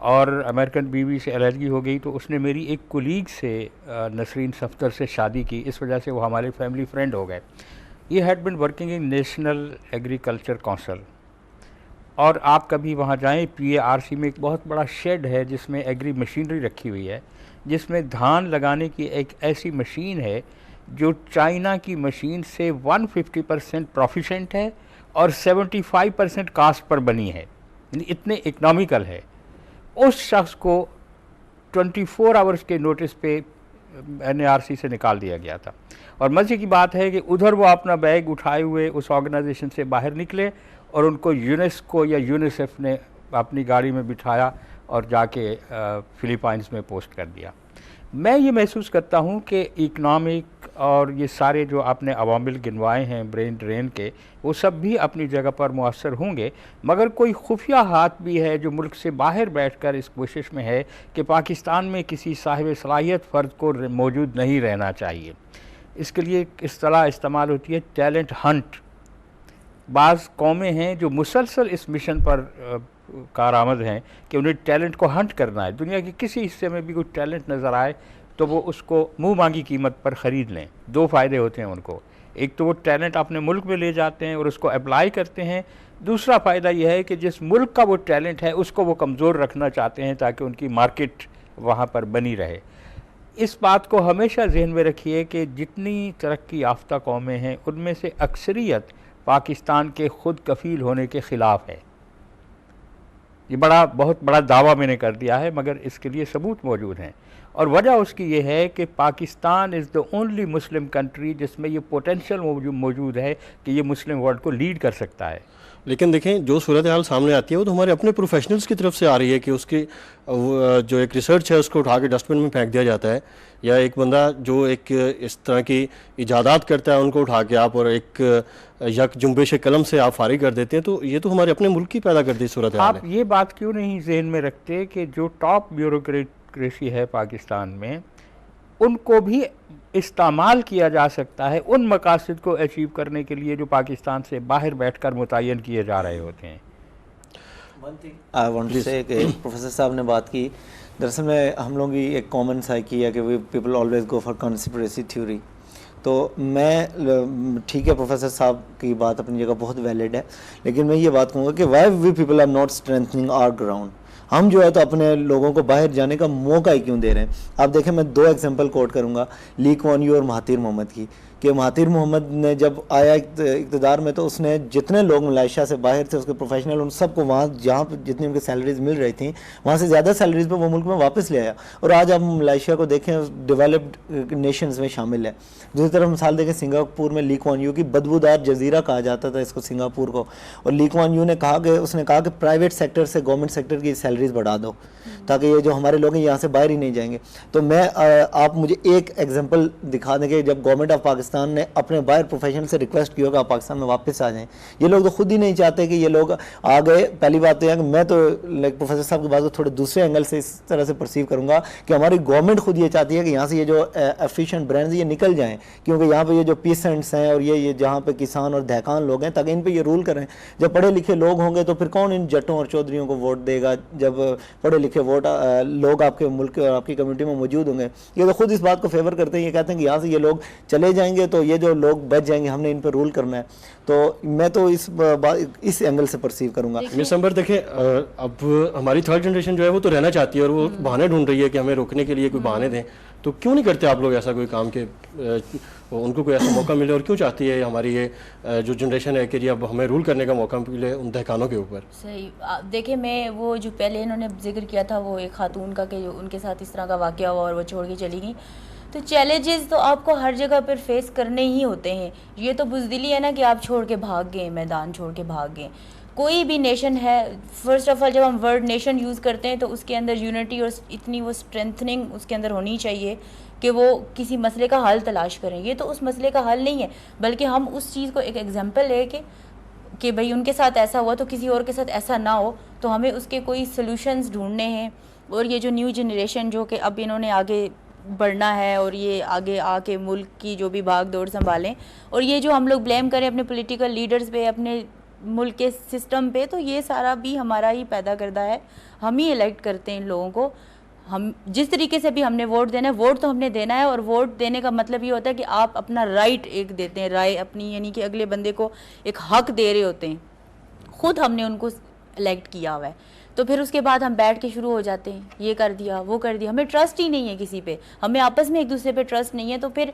और अमेरिकन बीवी से अलहदगी हो गई तो उसने मेरी एक कोलीग से नसरीन सफ्तर से शादी की। इस वजह से वो हमारे फैमिली फ्रेंड हो गए। ये had been working in national agriculture council. और आप कभी वहाँ जाएं, PARC में एक बहुत बड़ा शेड है जिसमें एग्री मशीनरी रखी हुई है, जिसमें धान लगाने की एक ऐसी मशीन है जो चाइना की मशीन से 150% प्रोफिशेंट है और 75% कास्ट पर बनी है, यानी इतने इकनॉमिकल है। उस शख्स को 24 आवर्स के नोटिस पे NARC से निकाल दिया गया था। और मज़े की बात है कि उधर वो अपना बैग उठाए हुए उस ऑर्गेनाइजेशन से बाहर निकले और उनको यूनेस्को या यूनिसेफ ने अपनी गाड़ी में बिठाया और जाके फिलीपाइंस में पोस्ट कर दिया। मैं ये महसूस करता हूँ कि इकनॉमिक और ये सारे जो आपने अवामिल गिनवाए हैं ब्रेन ड्रेन के, वो सब भी अपनी जगह पर मुअस्सर होंगे, मगर कोई खुफिया हाथ भी है जो मुल्क से बाहर बैठकर इस कोशिश में है कि पाकिस्तान में किसी साहिब सलाहियत फ़र्द को मौजूद नहीं रहना चाहिए। इसके लिए एक इस्तिलाह इस्तेमाल होती है टैलेंट हंट। बाज़ कौमें हैं जो मुसलसल इस मिशन पर कारआमद हैं कि उन्हें टैलेंट को हंट करना है। दुनिया के किसी हिस्से में भी कोई टैलेंट नज़र आए तो वो उसको मुंह मांगी कीमत पर ख़रीद लें। दो फ़ायदे होते हैं उनको, एक तो वो टैलेंट अपने मुल्क में ले जाते हैं और उसको अप्लाई करते हैं, दूसरा फ़ायदा यह है कि जिस मुल्क का वो टैलेंट है उसको वो कमज़ोर रखना चाहते हैं ताकि उनकी मार्केट वहाँ पर बनी रहे। इस बात को हमेशा जहन में रखिए कि जितनी तरक्की याफ्ता कौमें हैं उनमें से अक्सरियत पाकिस्तान के ख़ुद कफ़ील होने के ख़िलाफ़ है। ये बहुत बड़ा दावा मैंने कर दिया है, मगर इसके लिए सबूत मौजूद हैं और वजह उसकी ये है कि Pakistan is the only Muslim country जिसमें ये पोटेंशियल मौजूद है कि ये मुस्लिम वर्ल्ड को लीड कर सकता है। लेकिन देखें, जो सूरत हाल सामने आती है वो तो हमारे अपने प्रोफेशनल्स की तरफ से आ रही है कि उसकी जो एक रिसर्च है उसको उठा के डस्टबिन में फेंक दिया जाता है, या एक बंदा जो एक इस तरह की इजादात करता है उनको उठा के आप और एक यक जुम्बिश कलम से आप फारिग कर देते हैं। तो ये तो हमारे अपने मुल्क की पैदा कर दी सूरत हाल है। आप ये बात क्यों नहीं जहन में रखते कि जो टॉप ब्यूरोक्रेसी है पाकिस्तान में, उनको भी इस्तेमाल किया जा सकता है उन मकासद को अचीव करने के लिए जो पाकिस्तान से बाहर बैठकर मुतय्यन किए जा रहे होते हैं। आई वांट टू से कि प्रोफेसर साहब ने बात की, दरअसल में हम लोग की एक कॉमन साइकी है कि we people always go for conspiracy theory. तो मैं ठीक है, प्रोफेसर साहब की बात अपनी जगह बहुत वैलिड है, लेकिन मैं ये बात कहूँगा कि why we people are not strengthening our ground. हम जो है तो अपने लोगों को बाहर जाने का मौका ही क्यों दे रहे हैं। आप देखें, मैं दो एग्जांपल कोट करूंगा, ली कुआन यू और महातिर मोहम्मद की, कि महातिर मोहम्मद ने जब आया इक़्तिदार में तो उसने जितने लोग मलेशिया से बाहर थे उसके प्रोफेशनल, उन सबको वहाँ जहाँ पर जितनी उनकी सैलरीज मिल रही थी वहाँ से ज़्यादा सैलरीज पे वो मुल्क में वापस ले आया। और आज आप मलेशिया को देखें डेवलप्ड नेशंस में शामिल है। दूसरी तरफ मिसाल देखें, सिंगापुर में ली कुआन यू की बदबूदार जजीरा कहा जाता था इसको, सिंगापुर को, और ली कुआन यू ने कहा कि उसने कहा कि प्राइवेट सेक्टर से गवर्नमेंट सेक्टर की सैलरीज बढ़ा दो ताकि ये जो हमारे लोग हैं यहाँ से बाहर ही नहीं जाएंगे। तो मैं आप मुझे एक एग्जांपल दिखा दें कि जब गवर्नमेंट ऑफ पाकिस्तान ने अपने बाहर प्रोफेशनल से रिक्वेस्ट किया कि आप पाकिस्तान में वापस आ जाएं, ये लोग तो खुद ही नहीं चाहते कि ये लोग आ गए। पहली बात तो यह कि मैं तो लाइक प्रोफेसर साहब की बात को थोड़े दूसरे एंगल से इस तरह से परसीव करूँगा कि हमारी गवर्नमेंट खुद ये चाहती है कि यहाँ से ये जो एफिशिएंट ब्रांड्स ये निकल जाएँ, क्योंकि यहाँ पर ये जो पीसेंट्स हैं और ये जहाँ पर किसान और दहकान लोग हैं, ताकि इन पर ये रूल करें। जब पढ़े लिखे लोग होंगे तो फिर कौन इन जटों और चौधरियों को वोट देगा, जब पढ़े लिखे वोट लोग आपके मुल्क और आपकी कम्युनिटी में मौजूद होंगे। ये तो खुद इस बात को फेवर करते हैं, ये कहते हैं कि यहाँ से ये लोग चले जाएंगे तो ये जो लोग बच जाएंगे, हमने इन पर रूल करना है। तो मैं तो इस एंगल से परसीव करूँगा। मिस अंबर, देखें, अब हमारी थर्ड जनरेशन जो है वो तो रहना चाहती है और वो बहाने ढूंढ रही है कि हमें रोकने के लिए कोई बहाने दें। तो क्यों नहीं करते आप लोग ऐसा कोई काम के उनको कोई ऐसा मौका मिले, और क्यों चाहती है हमारी ये जो जनरेशन है कि जी अब हमें रूल करने का मौका मिले उन दहकानों के ऊपर? सही। देखिए, मैं वो जो पहले इन्होंने जिक्र किया था वो एक खातून का कि उनके साथ इस तरह का वाक़या हुआ और वो छोड़ के चली गई, तो चैलेंजेस तो आपको हर जगह पर फेस करने ही होते हैं। ये तो बुज़दिली है ना कि आप छोड़ के भाग गए, मैदान छोड़ के भाग गए। कोई भी नेशन है, फर्स्ट ऑफ ऑल जब हम वर्ड नेशन यूज़ करते हैं तो उसके अंदर यूनिटी और इतनी वो स्ट्रेंथनिंग उसके अंदर होनी चाहिए कि वो किसी मसले का हल तलाश करें। ये तो उस मसले का हल नहीं है, बल्कि हम उस चीज़ को एक एग्जांपल है कि भाई उनके साथ ऐसा हुआ तो किसी और के साथ ऐसा ना हो, तो हमें उसके कोई सॉल्यूशंस ढूंढने हैं। और ये जो न्यू जनरेशन जो कि अब इन्होंने आगे बढ़ना है और ये आगे आके मुल्क की जो भी भाग दौड़ संभालें, और ये जो हम लोग ब्लेम करें अपने पॉलिटिकल लीडर्स पे, अपने मुल्क के सिस्टम पे, तो ये सारा भी हमारा ही पैदा करदा है। हम ही इलेक्ट करते हैं इन लोगों को। हम जिस तरीके से भी हमने वोट देना है, वोट तो हमने देना है, और वोट देने का मतलब ये होता है कि आप अपना राइट एक देते हैं, राय अपनी, यानी कि अगले बंदे को एक हक दे रहे होते हैं। खुद हमने उनको इलेक्ट किया हुआ है, तो फिर उसके बाद हम बैठ के शुरू हो जाते हैं, ये कर दिया वो कर दिया। हमें ट्रस्ट ही नहीं है किसी पे, हमें आपस में एक दूसरे पे ट्रस्ट नहीं है, तो फिर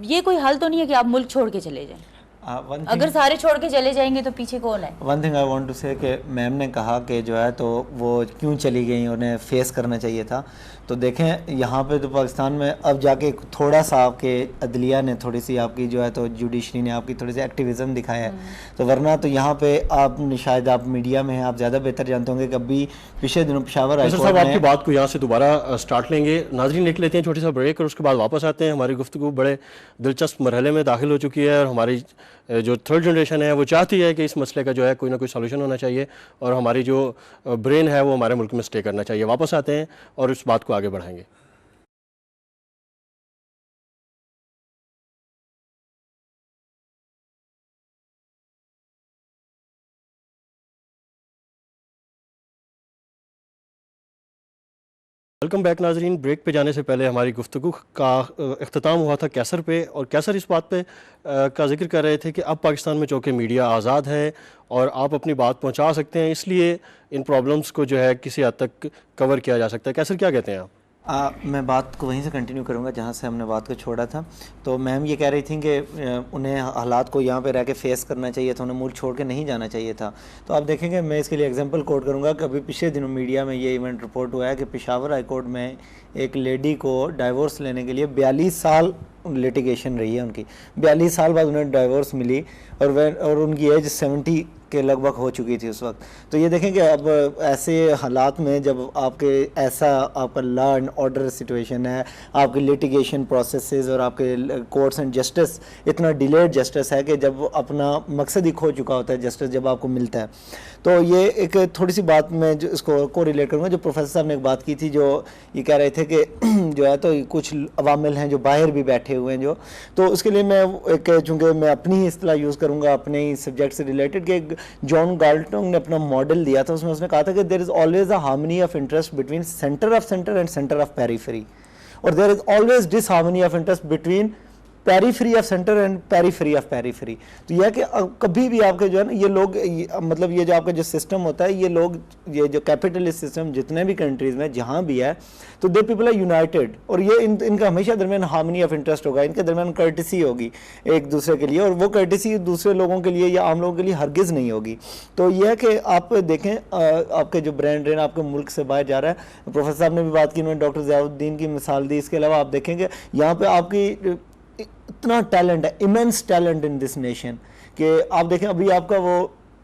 ये कोई हल तो नहीं है कि आप मुल्क छोड़ के चले जाएं। अगर सारे छोड़ के चले जाएंगे तो पीछे कौन है? One thing I want to say कि मैम ने कहा कि जो है तो वो क्यों चली गई, उन्हें फेस करना चाहिए था। तो देखें यहाँ पे तो पाकिस्तान में अब जाके थोड़ा सा आपके अदलिया ने थोड़ी सी आपकी जो है तो जुडिशरी ने आपकी थोड़ी सी एक्टिविज़म दिखाया है। तो वरना तो यहाँ पे आप शायद आप मीडिया में हैं, आप ज़्यादा बेहतर जानते होंगे। कभी पिछले दिनों पेशावर हाई कोर्ट साहब में आपकी बात को यहाँ से दोबारा स्टार्ट लेंगे। नाज़रीन लिख लेते हैं छोटी सा ब्रेक और उसके बाद वापस आते हैं। हमारी गुफ्तगू बड़े दिलचस्प मरहले में दाखिल हो चुकी है और हमारी जो थर्ड जनरेशन है वो चाहती है कि इस मसले का जो है कोई ना कोई सॉल्यूशन होना चाहिए और हमारी जो ब्रेन है वो हमारे मुल्क में स्टे करना चाहिए। वापस आते हैं और इस बात को आगे बढ़ाएंगे। वेलकम बैक नाजरीन। ब्रेक पे जाने से पहले हमारी गुफ्तगू का अख्ताम हुआ था कैसर पे, और कैसर इस बात पे का जिक्र कर रहे थे कि अब पाकिस्तान में चूँकि मीडिया आज़ाद है और आप अपनी बात पहुंचा सकते हैं, इसलिए इन प्रॉब्लम्स को जो है किसी हद तक कवर किया जा सकता है। कैसर क्या कहते हैं आप? मैं बात को वहीं से कंटिन्यू करूंगा जहां से हमने बात को छोड़ा था। तो मैम ये कह रही थी कि उन्हें हालात को यहाँ पे रह के फेस करना चाहिए था, उन्हें मुल्क छोड़ के नहीं जाना चाहिए था। तो आप देखेंगे, मैं इसके लिए एग्जांपल कोट करूंगा कि अभी पिछले दिनों मीडिया में ये इवेंट रिपोर्ट हुआ है कि पेशावर हाई कोर्ट में एक लेडी को डाइवोर्स लेने के लिए 42 साल लिटिगेशन रही है उनकी। 42 साल बाद उन्हें डाइवोर्स मिली और उनकी एज 70 के लगभग हो चुकी थी उस वक्त। तो ये देखें कि अब ऐसे हालात में जब आपके ऐसा आपका लॉ एंड ऑर्डर सिचुएशन है, आपके लिटिगेशन प्रोसेसेस और आपके कोर्ट्स एंड जस्टिस इतना डिलेड जस्टिस है कि जब अपना मकसद ही खो चुका होता है जस्टिस जब आपको मिलता है। तो ये एक थोड़ी सी बात मैं जो इसको को रिलेट करूँगा, जो प्रोफेसर साहब ने एक बात की थी, जो ये कह रहे थे कि जो है तो कुछ अवामिल हैं जो बाहर भी बैठे हुए हैं जो, तो उसके लिए मैं एक चूँकि मैं अपनी ही इस्तेलाह यूज़ करूँगा अपने ही सब्जेक्ट से रिलेटेड, कि जॉन गाल्टन ने अपना मॉडल दिया था, उसमें उसने कहा था कि there is always a harmony of interest between centre of centre and centre of periphery, और there is always disharmony of interest between periphery of centre and periphery of periphery. तो यह कि कभी भी आपके जो है ना ये लोग मतलब ये जो आपका जो सिस्टम होता है, ये लोग ये जो कैपिटलिस्ट सिस्टम जितने भी कंट्रीज़ में जहाँ भी है, तो दे पीपल आर यूनाइटेड, और ये इनका हमेशा दरमियान हार्मनी ऑफ इंटरेस्ट होगा, इनके दरमियान कर्टिसी होगी एक दूसरे के लिए, और वो कर्टिसी दूसरे लोगों के लिए या आम लोगों के लिए हरगिज़ नहीं होगी। तो यह है कि आप देखें आपके जो ब्रांड ड्रेन आपके मुल्क से बाहर जा रहा है। प्रोफेसर साहब ने भी बात की, उन्होंने डॉक्टर ज़ियाउद्दीन की मिसाल दी। इसके अलावा आप देखेंगे यहाँ पर आपकी इतना टैलेंट है, immense talent in this nation, कि आप देखें अभी आपका वो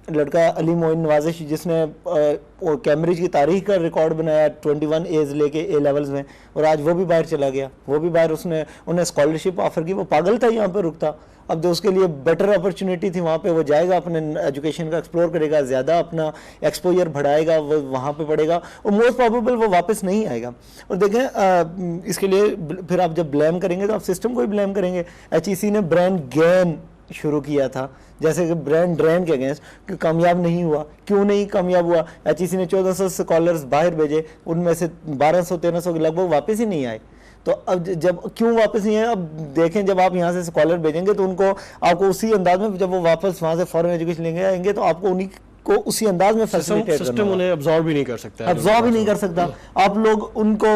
लड़का अली मोइन नवाजिश जिसने कैम्ब्रिज की तारीख का रिकॉर्ड बनाया 21 एज लेके ए लेवल्स में, और आज वो भी बाहर चला गया, वो भी बाहर उन्हें स्कॉलरशिप ऑफर की, वो पागल था यहाँ पे रुकता। अब जो उसके लिए बेटर अपॉर्चुनिटी थी वहाँ पे वो जाएगा, अपने एजुकेशन का एक्सप्लोर करेगा, ज़्यादा अपना एक्सपोजर बढ़ाएगा, वो वहाँ पे पढ़ेगा, और मोस्ट प्रोबेबल वो वापस नहीं आएगा। और देखें इसके लिए फिर आप जब ब्लेम करेंगे तो आप सिस्टम को ही ब्लेम करेंगे। HEC ने ब्रांड गेन शुरू किया था, जैसे कि ब्रांड ड्रेन के अगेंस्ट, कि कामयाब नहीं हुआ। क्यों नहीं कामयाब हुआ? HEC ने 1400 स्कॉलर्स बाहर भेजे, उनमें से 1200-1300 के लगभग वापस ही नहीं आए। तो अब जब क्यों वापस नहीं है, अब देखें जब आप यहाँ से स्कॉलर भेजेंगे तो आपको उसी अंदाज में, जब वो वापस वहाँ से फॉरेन एजुकेशन लेंगे आएंगे तो आपको उन्हीं को उसी अंदाज में फैसिलिटेट करना, सिस्टम उन्हें अब्सॉर्ब ही नहीं कर सकता, अब्सॉर्ब ही नहीं कर सकता। आप लोग उनको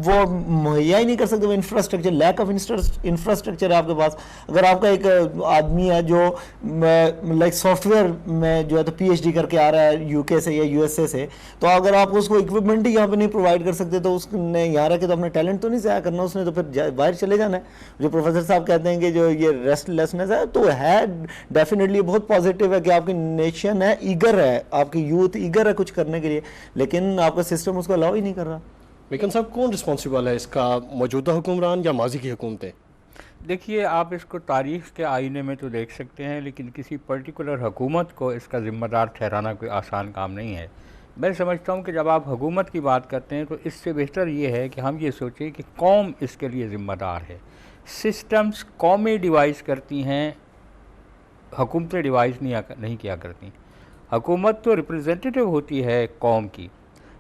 वो मुहैया ही नहीं कर सकते, वो इंफ्रास्ट्रक्चर, लैक ऑफ इंफ्रास्ट्रक्चर है आपके पास। अगर आपका एक आदमी है जो लाइक सॉफ्टवेयर में जो है तो PhD करके आ रहा है UK से या USA से, तो अगर आप उसको इक्विपमेंट ही यहाँ पे नहीं प्रोवाइड कर सकते तो उसने यहाँ रह के तो अपना टैलेंट तो नहीं ज़ाया करना, उसने तो फिर बाहर चले जाना है। जो प्रोफेसर साहब कहते हैं कि जो ये रेस्टलेसनेस है, तो है डेफिनेटली बहुत पॉजिटिव है कि आपकी नेशन है, ईगर है, आपकी यूथ ईगर है कुछ करने के लिए, लेकिन आपका सिस्टम उसको अलाउ ही नहीं कर रहा। लेकिन साहब कौन रिस्पॉन्सिबल है इसका, मौजूदा हुक्मरान या माजी की हुकूमतें? देखिए, आप इसको तारीख़ के आईने में तो देख सकते हैं, लेकिन किसी पर्टिकुलर हुकूमत को इसका ज़िम्मेदार ठहराना कोई आसान काम नहीं है। मैं समझता हूँ कि जब आप हुकूमत की बात करते हैं तो इससे बेहतर ये है कि हम ये सोचें कि कौम इसके लिए ज़िम्मेदार है। सिस्टम्स कौमें डिवाइस करती हैं, हुकूमतें डिवाइस नहीं किया करती। हुकूमत तो रिप्रेजेंटेटिव होती है कौम की,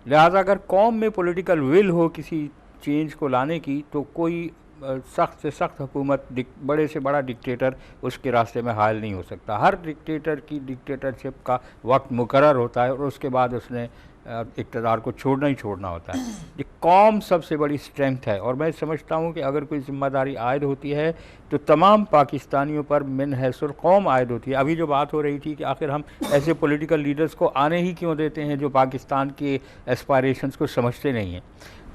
लिहाजा अगर कौम में पॉलिटिकल विल हो किसी चेंज को लाने की, तो कोई सख्त से सख्त हुकूमत, बड़े से बड़ा डिक्टेटर उसके रास्ते में हायल नहीं हो सकता। हर डिक्टेटर की डिक्टेटरशिप का वक्त मुकर्रर होता है और उसके बाद उसने इक़्तिदार को छोड़ना ही छोड़ना होता है। कौम सबसे बड़ी स्ट्रेंथ है, और मैं समझता हूँ कि अगर कोई ज़िम्मेदारी आयद होती है तो तमाम पाकिस्तानियों पर मिन हैसुल कौम आयद होती है। अभी जो बात हो रही थी कि आखिर हम ऐसे पॉलिटिकल लीडर्स को आने ही क्यों देते हैं जो पाकिस्तान के एस्पायरेशंस को समझते नहीं हैं,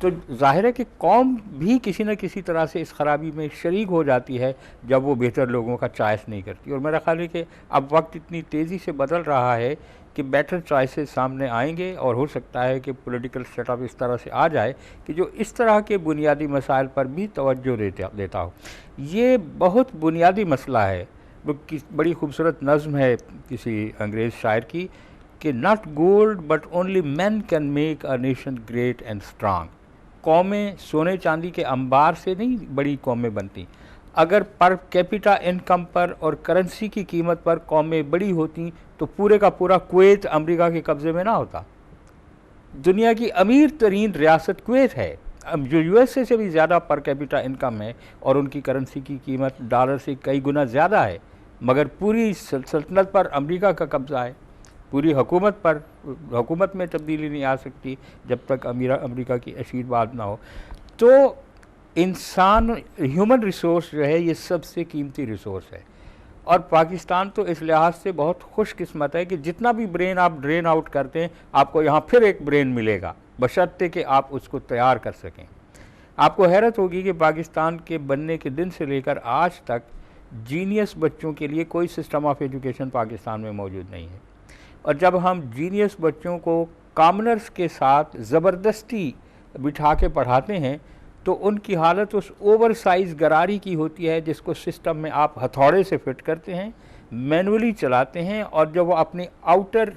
तो जाहिर है कि कौम भी किसी न किसी तरह से इस खराबी में शरीक हो जाती है जब वो बेहतर लोगों का चॉइस नहीं करती। और मेरा ख्याल है कि अब वक्त इतनी तेज़ी से बदल रहा है कि बेटर चॉइसेस सामने आएंगे, और हो सकता है कि पॉलिटिकल सेटअप इस तरह से आ जाए कि जो इस तरह के बुनियादी मसाइल पर भी तवज्जो देता हो। ये बहुत बुनियादी मसला है। वो बड़ी खूबसूरत नज़्म है किसी अंग्रेज़ शायर की कि not gold but only man can make a nation great and strong. कौमें सोने चांदी के अंबार से नहीं बड़ी कौमें बनती। अगर पर कैपिटा इनकम पर और करेंसी की कीमत पर कौमें बड़ी होती तो पूरे का पूरा कुवैत अमेरिका के कब्ज़े में ना होता। दुनिया की अमीर तरीन रियासत कुवैत है, जो यूएसए से भी ज़्यादा पर कैपिटा इनकम है और उनकी करेंसी की कीमत डॉलर से कई गुना ज़्यादा है, मगर पूरी सल्तनत पर अमेरिका का कब्ज़ा है। पूरी हुकूमत में तब्दीली नहीं आ सकती जब तक अमेरिका की आशीर्वाद ना हो। तो इंसान ह्यूमन रिसोर्स जो है ये सबसे कीमती रिसोर्स है, और पाकिस्तान तो इस लिहाज से बहुत खुशकिस्मत है कि जितना भी ब्रेन आप ड्रेन आउट करते हैं आपको यहाँ फिर एक ब्रेन मिलेगा, बशर्ते कि आप उसको तैयार कर सकें। आपको हैरत होगी कि पाकिस्तान के बनने के दिन से लेकर आज तक जीनियस बच्चों के लिए कोई सिस्टम ऑफ एजुकेशन पाकिस्तान में मौजूद नहीं है, और जब हम जीनियस बच्चों को कॉमनर्स के साथ ज़बरदस्ती बिठा के पढ़ाते हैं तो उनकी हालत उस ओवर साइज़ गरारी की होती है जिसको सिस्टम में आप हथौड़े से फिट करते हैं, मैनुअली चलाते हैं, और जब वो अपनी आउटर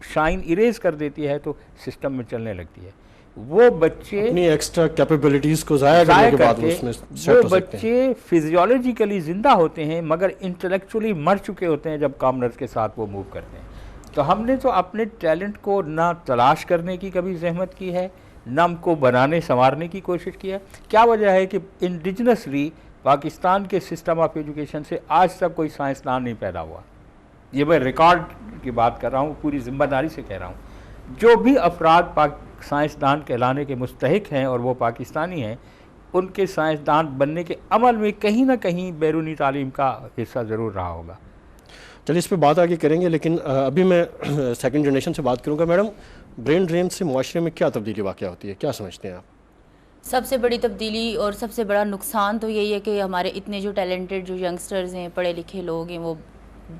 शाइन इरेज कर देती है तो सिस्टम में चलने लगती है। वो बच्चे अपनी एक्स्ट्रा कैपेबिलिटीज़ को ज़ाया करने के बाद उसमें वो बच्चे फिजियोलॉजिकली ज़िंदा होते हैं मगर इंटेलेक्चुअली मर चुके होते हैं जब कॉमनर्स के साथ वो मूव करते हैं। तो हमने तो अपने टैलेंट को ना तलाश करने की कभी जहमत की है, ना हमको बनाने संवारने की कोशिश की है। क्या वजह है कि इंडिजिनसली पाकिस्तान के सिस्टम ऑफ एजुकेशन से आज तक कोई साइंसदान नहीं पैदा हुआ। ये मैं रिकॉर्ड की बात कर रहा हूँ, पूरी जिम्मेदारी से कह रहा हूँ। जो भी अफराद साइंसदान कहलाने के मुस्तहिक हैं और वो पाकिस्तानी हैं, उनके साइंसदान बनने के अमल में कहीं ना कहीं बैरूनी तालीम का हिस्सा ज़रूर रहा होगा। चलिए इस पर बात आगे करेंगे, लेकिन अभी मैं सेकंड जनरेशन से बात करूंगा। मैडम, ब्रेन ड्रेन से मुआशरे में क्या तब्दीली वाक़या होती है, क्या समझते हैं आप? सबसे बड़ी तब्दीली और सबसे बड़ा नुकसान तो यही है कि हमारे इतने जो टैलेंटेड जो यंगस्टर्स हैं, पढ़े लिखे लोग हैं, वो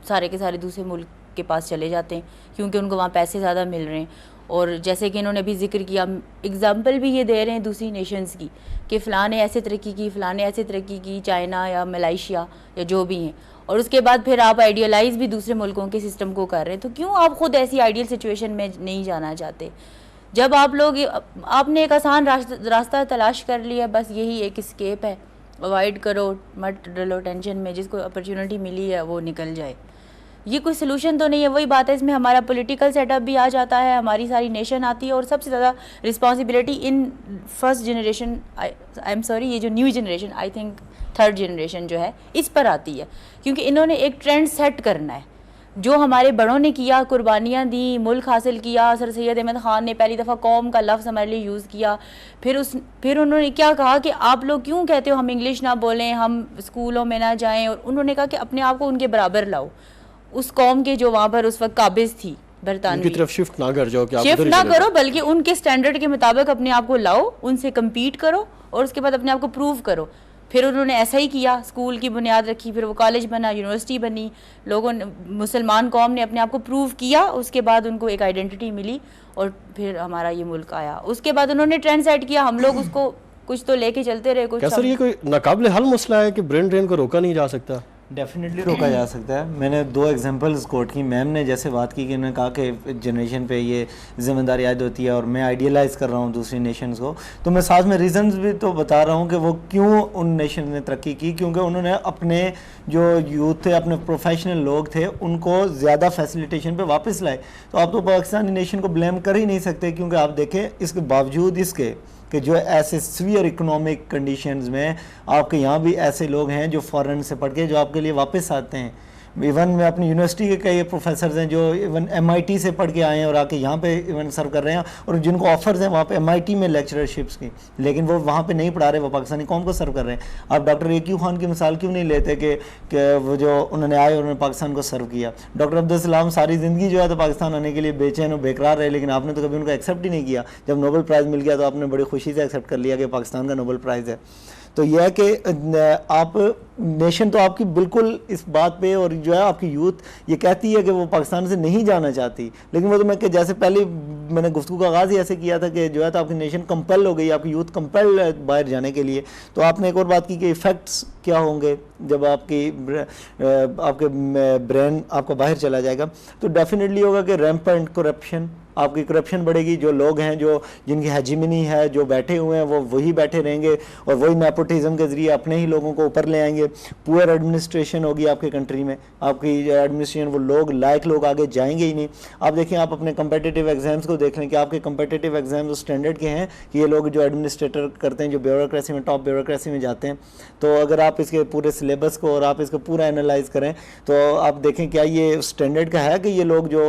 सारे के सारे दूसरे मुल्क के पास चले जाते हैं क्योंकि उनको वहाँ पैसे ज़्यादा मिल रहे हैं। और जैसे कि इन्होंने भी जिक्र किया, एग्जाम्पल भी ये दे रहे हैं दूसरी नेशंस की कि फ़लाँ ने ऐसे तरक्की की, फ़लाँ ने ऐसे तरक्की की, चाइना या मलेशिया या जो भी हैं, और उसके बाद फिर आप आइडियलाइज़ भी दूसरे मुल्कों के सिस्टम को कर रहे हैं। तो क्यों आप ख़ुद ऐसी आइडियल सिचुएशन में नहीं जाना चाहते? जब आप लोग, आपने एक आसान रास्ता तलाश कर लिया, बस यही एक स्केप है, अवॉइड करो, मत डलो टेंशन में, जिसको अपॉर्चुनिटी मिली है वो निकल जाए। ये कोई सोल्यूशन तो नहीं है। वही बात है, इसमें हमारा पॉलिटिकल सेटअप भी आ जाता है, हमारी सारी नेशन आती है, और सबसे ज़्यादा responsibility in first generation, I am sorry, ये जो new generation, I think third generation जो है, इस पर आती है, क्योंकि इन्होंने एक ट्रेंड सेट करना है। जो हमारे बड़ों ने किया, कुर्बानियाँ दी, मुल्क हासिल किया, सर सैयद अहमद ख़ान ने पहली दफ़ा कौम का लफ्ज़ हमारे लिए यूज़ किया, फिर उन्होंने क्या कहा कि आप लोग क्यों कहते हो हम इंग्लिश ना बोलें, हम स्कूलों में ना जाएं, और उन्होंने कहा कि अपने आप को उनके बराबर लाओ, उस कौम के जो वहाँ पर उस वक्त काबिज थी बरतानवी, उनकी तरफ शिफ्ट ना कर जाओ, कि आप शिफ्ट ना करो, बल्कि उनके स्टैंडर्ड के मुताबिक अपने आप को लाओ, उनसे कम्पीट करो और उसके बाद अपने आप को प्रूव करो। फिर उन्होंने ऐसा ही किया, स्कूल की बुनियाद रखी, फिर वो कॉलेज बना, यूनिवर्सिटी बनी, लोगों ने, मुसलमान कौम ने अपने आप को प्रूव किया, उसके बाद उनको एक आइडेंटिटी मिली और फिर हमारा ये मुल्क आया। उसके बाद उन्होंने ट्रेंड सेट किया, हम लोग उसको कुछ तो लेके चलते रहे। कुछ सर, ये कोई नाकाबिले हल मसला है कि ब्रेन ड्रेन को रोका नहीं जा सकता? डेफिनेटली रोका जा सकता है। मैंने 2 एग्जांपल्स कोट की। मैम ने जैसे बात की कि उन्होंने कहा कि जनरेशन पे ये जिम्मेदारी आयद होती है और मैं आइडियलाइज़ कर रहा हूँ दूसरी नेशंस को, तो मैं साथ में रीज़न्स भी तो बता रहा हूँ कि वो क्यों उन नेशन ने तरक्की की। क्योंकि उन्होंने अपने जो यूथ थे, अपने प्रोफेशनल लोग थे, उनको ज़्यादा फैसिलिटेशन पे वापस लाए। तो आप तो पाकिस्तानी नेशन को ब्लेम कर ही नहीं सकते, क्योंकि आप देखें इसके बावजूद इसके कि जो ऐसे सीवियर इकोनॉमिक कंडीशंस में आपके यहाँ भी ऐसे लोग हैं जो फॉरेन से पढ़ के जो आपके लिए वापस आते हैं। इवन मैं अपनी यूनिवर्सिटी के कई प्रोफेसर हैं जो इवन MIT से पढ़ के आए हैं और आके यहाँ पे इवन सर्व कर रहे हैं, और जिनको ऑफर्स हैं वहाँ पे MIT में लेक्चरशिप्स की, लेकिन वो वहाँ पे नहीं पढ़ा रहे, वो पाकिस्तानी कौम को सर्व कर रहे हैं। आप डॉक्टर AQ खान की मिसाल क्यों नहीं लेते कि वो जो उन्होंने आए उन्होंने पाकिस्तान को सर्व किया। डॉक्टर अब्दुल सलाम सारी ज़िंदगी जो है तो पाकिस्तान आने के लिए बेचैन और बेकरार रहे, लेकिन आपने तो कभी उनको एक्सेप्ट ही नहीं किया। जब नोबेल प्राइज़ मिल गया तो आपने बड़ी खुशी से एक्सेप्ट कर लिया कि पाकिस्तान का नोबेल प्राइज़ है। तो यह है कि आप नेशन तो आपकी बिल्कुल इस बात पे, और जो है आपकी यूथ ये कहती है कि वो पाकिस्तान से नहीं जाना चाहती, लेकिन वो तो मैं कि जैसे पहले मैंने गुफ्तगू का आगाज़ ही ऐसे किया था कि जो है तो आपकी नेशन कंपेल हो गई, आपकी यूथ कंपेल है बाहर जाने के लिए। तो आपने एक और बात की कि इफ़ेक्ट्स क्या होंगे जब आपके ब्रेन आपका बाहर चला जाएगा। तो डेफिनेटली होगा कि रैम्पेंट करप्शन, आपकी करप्शन बढ़ेगी। जो लोग हैं जिनकी हेजिमनी है, जो बैठे हुए हैं, वो वही बैठे रहेंगे और वही नेपोटिज्म के ज़रिए अपने ही लोगों को ऊपर ले आएंगे। पुअर एडमिनिस्ट्रेशन होगी आपके कंट्री में, आपकी एडमिनिस्ट्रेशन, वो लोग लायक लोग आगे जाएंगे ही नहीं। आप देखें, आप अपने कंपेटिटिव एग्जाम्स को देख लें कि आपके कंपेटिटिव एग्जाम्स उस स्टैंडर्ड के हैं कि ये लोग जो एडमिनिस्ट्रेटर करते हैं, जो ब्यूरोक्रेसी में, टॉप ब्यूरोक्रेसी में जाते हैं। तो अगर आप इसके पूरे सिलेबस को और आप इसको पूरा एनालाइज करें तो आप देखें क्या ये स्टैंडर्ड का है कि ये लोग जो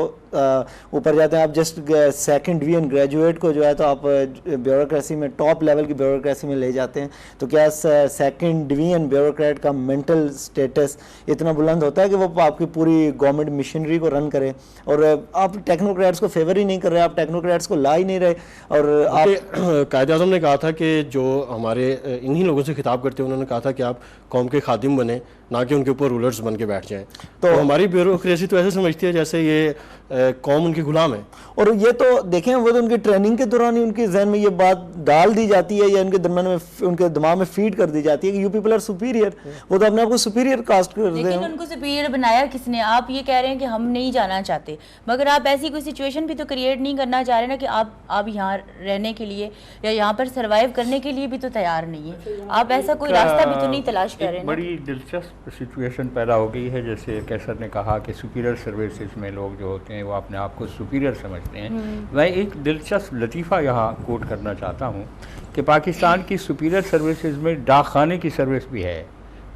ऊपर जाते हैं। आप जस्ट सेकंड डिवीजन ग्रेजुएट को जो है तो आप ब्यूरोक्रेसी में, टॉप लेवल की ब्यूरोक्रेसी में ले जाते हैं, तो क्या सेकंड डिवीजन ब्यूरोक्रेट का मेंटल स्टेटस इतना बुलंद होता है कि वो आपकी पूरी गवर्नमेंट मशीनरी को रन करे? और आप टेक्नोक्रेट्स को फेवर ही नहीं कर रहे, आप टेक्नोक्रेट्स को ला ही नहीं रहे। और आप कायद-ए-आज़म ने कहा था कि जो हमारे इन्हीं लोगों से खिताब करते हुए उन्होंने कहा था कि आप कौम के खादिम बने, ना कि उनके ऊपर रूलर्स बन के बैठ जाएं। तो हमारी ब्यूरोक्रेसी तो ऐसे समझती है जैसे ये कौम उनकी गुलाम है। और ये तो देखें, वो तो उनकी ट्रेनिंग के दौरान ही उनके जहन में ये बात डाल दी जाती है या उनके दरमियान में, उनके दिमाग में फीड कर दी जाती है कि यू पीपल आर सुपीरियर। वो तो अपने आप को सुपीरियर कास्ट कर रहे हैं। लेकिन उनको सुपीरियर बनाया किसने? आप ये कह रहे हैं कि हम नहीं जाना चाहते, मगर आप ऐसी कोई सिचुएशन भी तो क्रिएट नहीं करना चाह रहे ना कि आप यहाँ रहने के लिए या यहाँ पर सर्वाइव करने के लिए भी तो तैयार नहीं है। आप ऐसा कोई रास्ता भी तो नहीं तलाश कर रहे हैं। बड़ी दिलचस्प सिचुएशन पैदा हो गई है, जैसे कैसर ने कहा कि सुपीरियर सर्विसेज में लोग जो होते हैं वो अपने आप को सुपीरियर समझते हैं। मैं एक दिलचस्प लतीफ़ा यहाँ कोट करना चाहता हूँ कि पाकिस्तान की सुपीरियर सर्विसेज में डाकखाने की सर्विस भी है,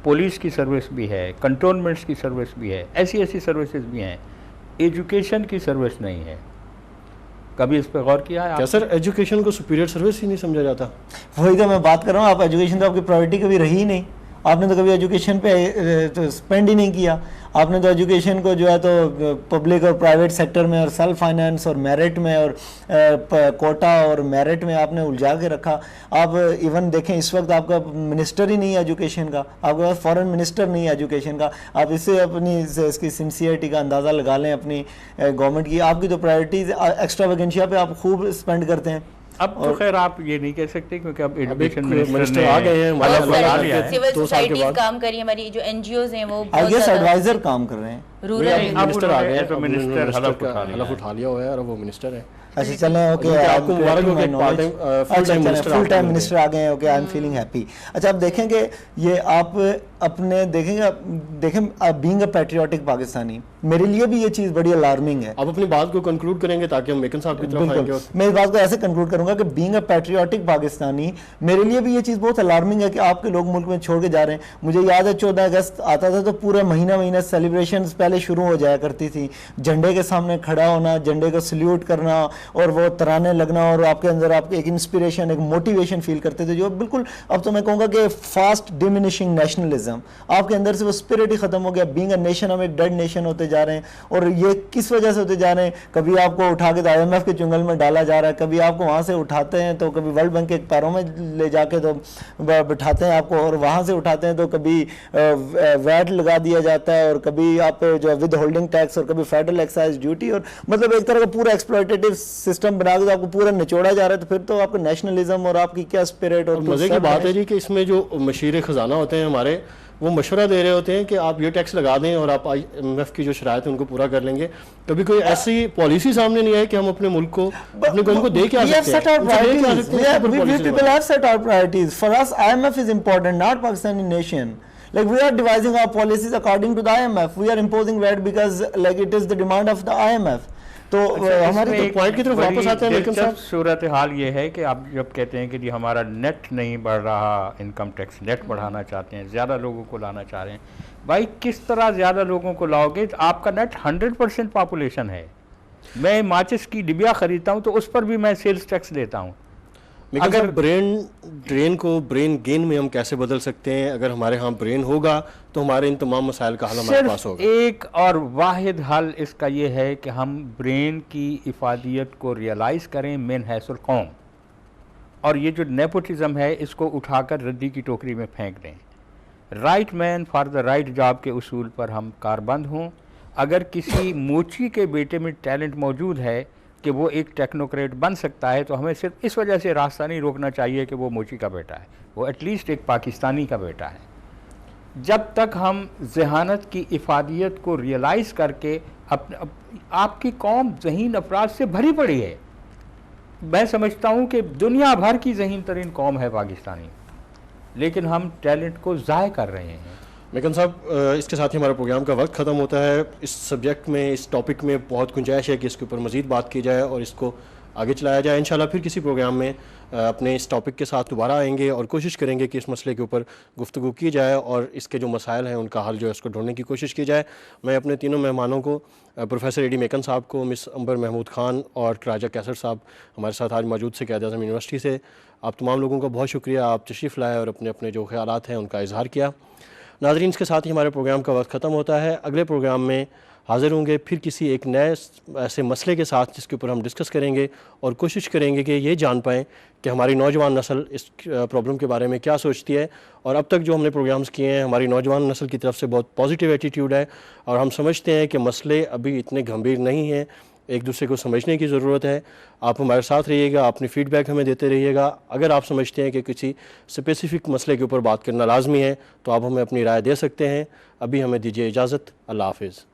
पुलिस की सर्विस भी है, कंटोनमेंट्स की सर्विस भी है, ऐसी सर्विसेज भी हैं। एजुकेशन की सर्विस नहीं है। कभी इस पर गौर किया है? क्या सर एजुकेशन को सुपीरियर सर्विस ही नहीं समझा जाता? वही तो मैं बात कर रहा हूँ। आप एजुकेशन तो आपकी प्रायोरिटी कभी रही ही नहीं। आपने तो कभी एजुकेशन पे तो स्पेंड ही नहीं किया। आपने तो एजुकेशन को जो है तो पब्लिक और प्राइवेट सेक्टर में और सेल्फ फाइनेंस और मेरिट में और कोटा और मेरिट में आपने उलझा के रखा। आप इवन देखें, इस वक्त आपका मिनिस्टर ही नहीं है एजुकेशन का, आपके पास फॉरेन मिनिस्टर नहीं है एजुकेशन का। आप इससे अपनी इसकी सिंसियरिटी का अंदाज़ा लगा लें अपनी गवर्नमेंट की। आपकी तो प्रायोरिटीज एक्स्ट्रा वैकेंशिया पे आप खूब स्पेंड करते हैं। अब तो खैर आप ये नहीं कह सकते क्योंकि अब एजुकेशन मिनिस्टर आ गए हैं, सिविल सोसाइटीज काम करी, हमारी जो NGOs हैं वो आई गेस एडवाइजर काम कर रहे हैं। रूरल मिनिस्टर आ गए, तो मिनिस्टर हलफ उठा लिया हुआ है और वो मिनिस्टर है। अच्छा चलें, ओके, आपको मुबारक हो कि फुल टाइम मिनिस्टर आ गए हैं। Okay, I am feeling happy. अच्छा, आप देखेंगे ये आप अपने देखें बीइंग अ पैट्रियोटिक पाकिस्तानी, मेरे लिए भी ये चीज़ बड़ी अलार्मिंग है। आप अपनी बात को कंक्लूड करेंगे ताकि हम मेकन साहब की तरफ आएंगे। मैं इस बात को ऐसे कंक्लूड करूंगा कि बीइंग अ पैट्रियोटिक पाकिस्तानी, मेरे लिए भी ये चीज़ बहुत अलार्मिंग है कि आपके लोग मुल्क में छोड़ के जा रहे हैं। मुझे याद है 14 अगस्त आता था तो पूरा महीना सेलिब्रेशन पहले शुरू हो जाया करती थी। झंडे के सामने खड़ा होना, झंडे को सल्यूट करना और वो तराने लगना, और आपके अंदर आप एक इंस्पिरेशन, एक मोटिवेशन फील करते थे जो बिल्कुल, अब तो मैं कहूँगा कि फास्ट डिमिनिशिंग नेशनलिज्म, आपके अंदर से वो स्पिरिट ही खत्म हो गया। बीइंग अ नेशन हम एक डेड नेशन होते जा रहे हैं। और ये किस वजह से होते जा रहे हैं? कभी आपको उठा के IMF के चुंगल में डाला जा रहा है, कभी आपको वहाँ से उठाते हैं तो कभी वर्ल्ड बैंक के पैरों में ले जाके तो बिठाते हैं आपको, और वहाँ से उठाते हैं तो कभी वैट लगा दिया जाता है, और कभी आप जो विद होल्डिंग टैक्स, और कभी फेडरल एक्साइज ड्यूटी, और मतलब एक तरह का पूरा एक्सप्लॉयटेटिव सिस्टम बना के आपको पूरा निचोड़ा जा रहा है। तो फिर तो आपका नेशनलिज्म और आपकी क्या स्पिरिट। और मजे की बात है जी कि इसमें जो मशीर खजाना होते हैं हमारे, वो मशवरा दे रहे होते हैं कि आप ये टैक्स लगा दें और आप IMF की जो शरायत है उनको पूरा कर लेंगे। कभी कोई ऐसी पॉलिसी सामने नहीं आई कि हम अपने मुल्क को, अपने कौम को दे के आ सकते हैं। People have set our priorities. For us, IMF is important, not Pakistani nation. Like we are devising our policies according to the IMF. We are imposing VAT because like it is the demand of the IMF. तो हमारी तो point की तरफ वापस आते हैं। लेकिन साहब सूरत हाल ये है कि आप जब कहते हैं कि जी हमारा नेट नहीं बढ़ रहा, इनकम टैक्स नेट बढ़ाना चाहते हैं, ज़्यादा लोगों को लाना चाह रहे हैं, भाई किस तरह ज़्यादा लोगों को लाओगे? तो आपका नेट 100% पॉपुलेशन है। मैं माचिस की डिबिया ख़रीदता हूँ तो उस पर भी मैं सेल्स टैक्स देता हूँ। अगर ब्रेन ड्रेन को ब्रेन गेन में हम कैसे बदल सकते हैं? अगर हमारे यहाँ ब्रेन होगा तो हमारे इन तमाम मसाइल का हल हमारे पास होगा। एक और वाहिद हल इसका ये है कि हम ब्रेन की इफादियत को रियलाइज़ करें मिन हैसुल कौम, और ये जो नेपोटिज़म है इसको उठाकर रद्दी की टोकरी में फेंक दें। Right man for the right job के उसूल पर हम कारबंद हों। अगर किसी मोची के बेटे में टैलेंट मौजूद है कि वो एक टेक्नोक्रेट बन सकता है, तो हमें सिर्फ इस वजह से रास्ता नहीं रोकना चाहिए कि वो मोची का बेटा है, वो एटलीस्ट एक पाकिस्तानी का बेटा है। जब तक हम जहानत की इफादियत को रियलाइज़ करके आपकी कौम ज़हीन अफराद से भरी पड़ी है। मैं समझता हूँ कि दुनिया भर की ज़हीन तरीन कौम है पाकिस्तानी, लेकिन हम टैलेंट को ज़ाय कर रहे हैं। मेकन साहब, इसके साथ ही हमारा प्रोग्राम का वक्त ख़त्म होता है। इस सब्जेक्ट में, इस टॉपिक में बहुत गुंजाइश है कि इसके ऊपर मज़ीद बात की जाए और इसको आगे चलाया जाए। इंशाल्लाह फिर किसी प्रोग्राम में अपने इस टॉपिक के साथ दोबारा आएंगे और कोशिश करेंगे कि इस मसले के ऊपर गुफ्तगू की जाए और इसके जो मसाइल हैं उनका हल जो है उसको ढूंढने की कोशिश की जाए। मैं अपने तीनों मेहमानों को, प्रोफेसर एडी मेकन साहब को, मिस अंबर महमूद खान और राजा कैसर साहब हमारे साथ आज मौजूद से क़ायद-ए-आज़म यूनिवर्सिटी से, आप तमाम लोगों का बहुत शुक्रिया। आप तशरीफ़ लाए और अपने अपने जो ख़यालात हैं उनका इजहार किया। नाज़रीन, इसके साथ ही हमारे प्रोग्राम का वक्त ख़त्म होता है। अगले प्रोग्राम में हाज़िर होंगे फिर किसी एक नए ऐसे मसले के साथ जिसके ऊपर हम डिस्कस करेंगे और कोशिश करेंगे कि ये जान पाएँ कि हमारी नौजवान नस्ल इस प्रॉब्लम के बारे में क्या सोचती है। और अब तक जो हमने प्रोग्राम्स किए हैं, हमारी नौजवान नस्ल की तरफ से बहुत पॉजिटिव एटीट्यूड है और हम समझते हैं कि मसले अभी इतने गंभीर नहीं हैं, एक दूसरे को समझने की ज़रूरत है। आप हमारे साथ रहिएगा, अपनी फ़ीडबैक हमें देते रहिएगा। अगर आप समझते हैं कि किसी स्पेसिफ़िक मसले के ऊपर बात करना लाजमी है तो आप हमें अपनी राय दे सकते हैं। अभी हमें दीजिए इजाज़त। अल्लाह हाफ़िज़।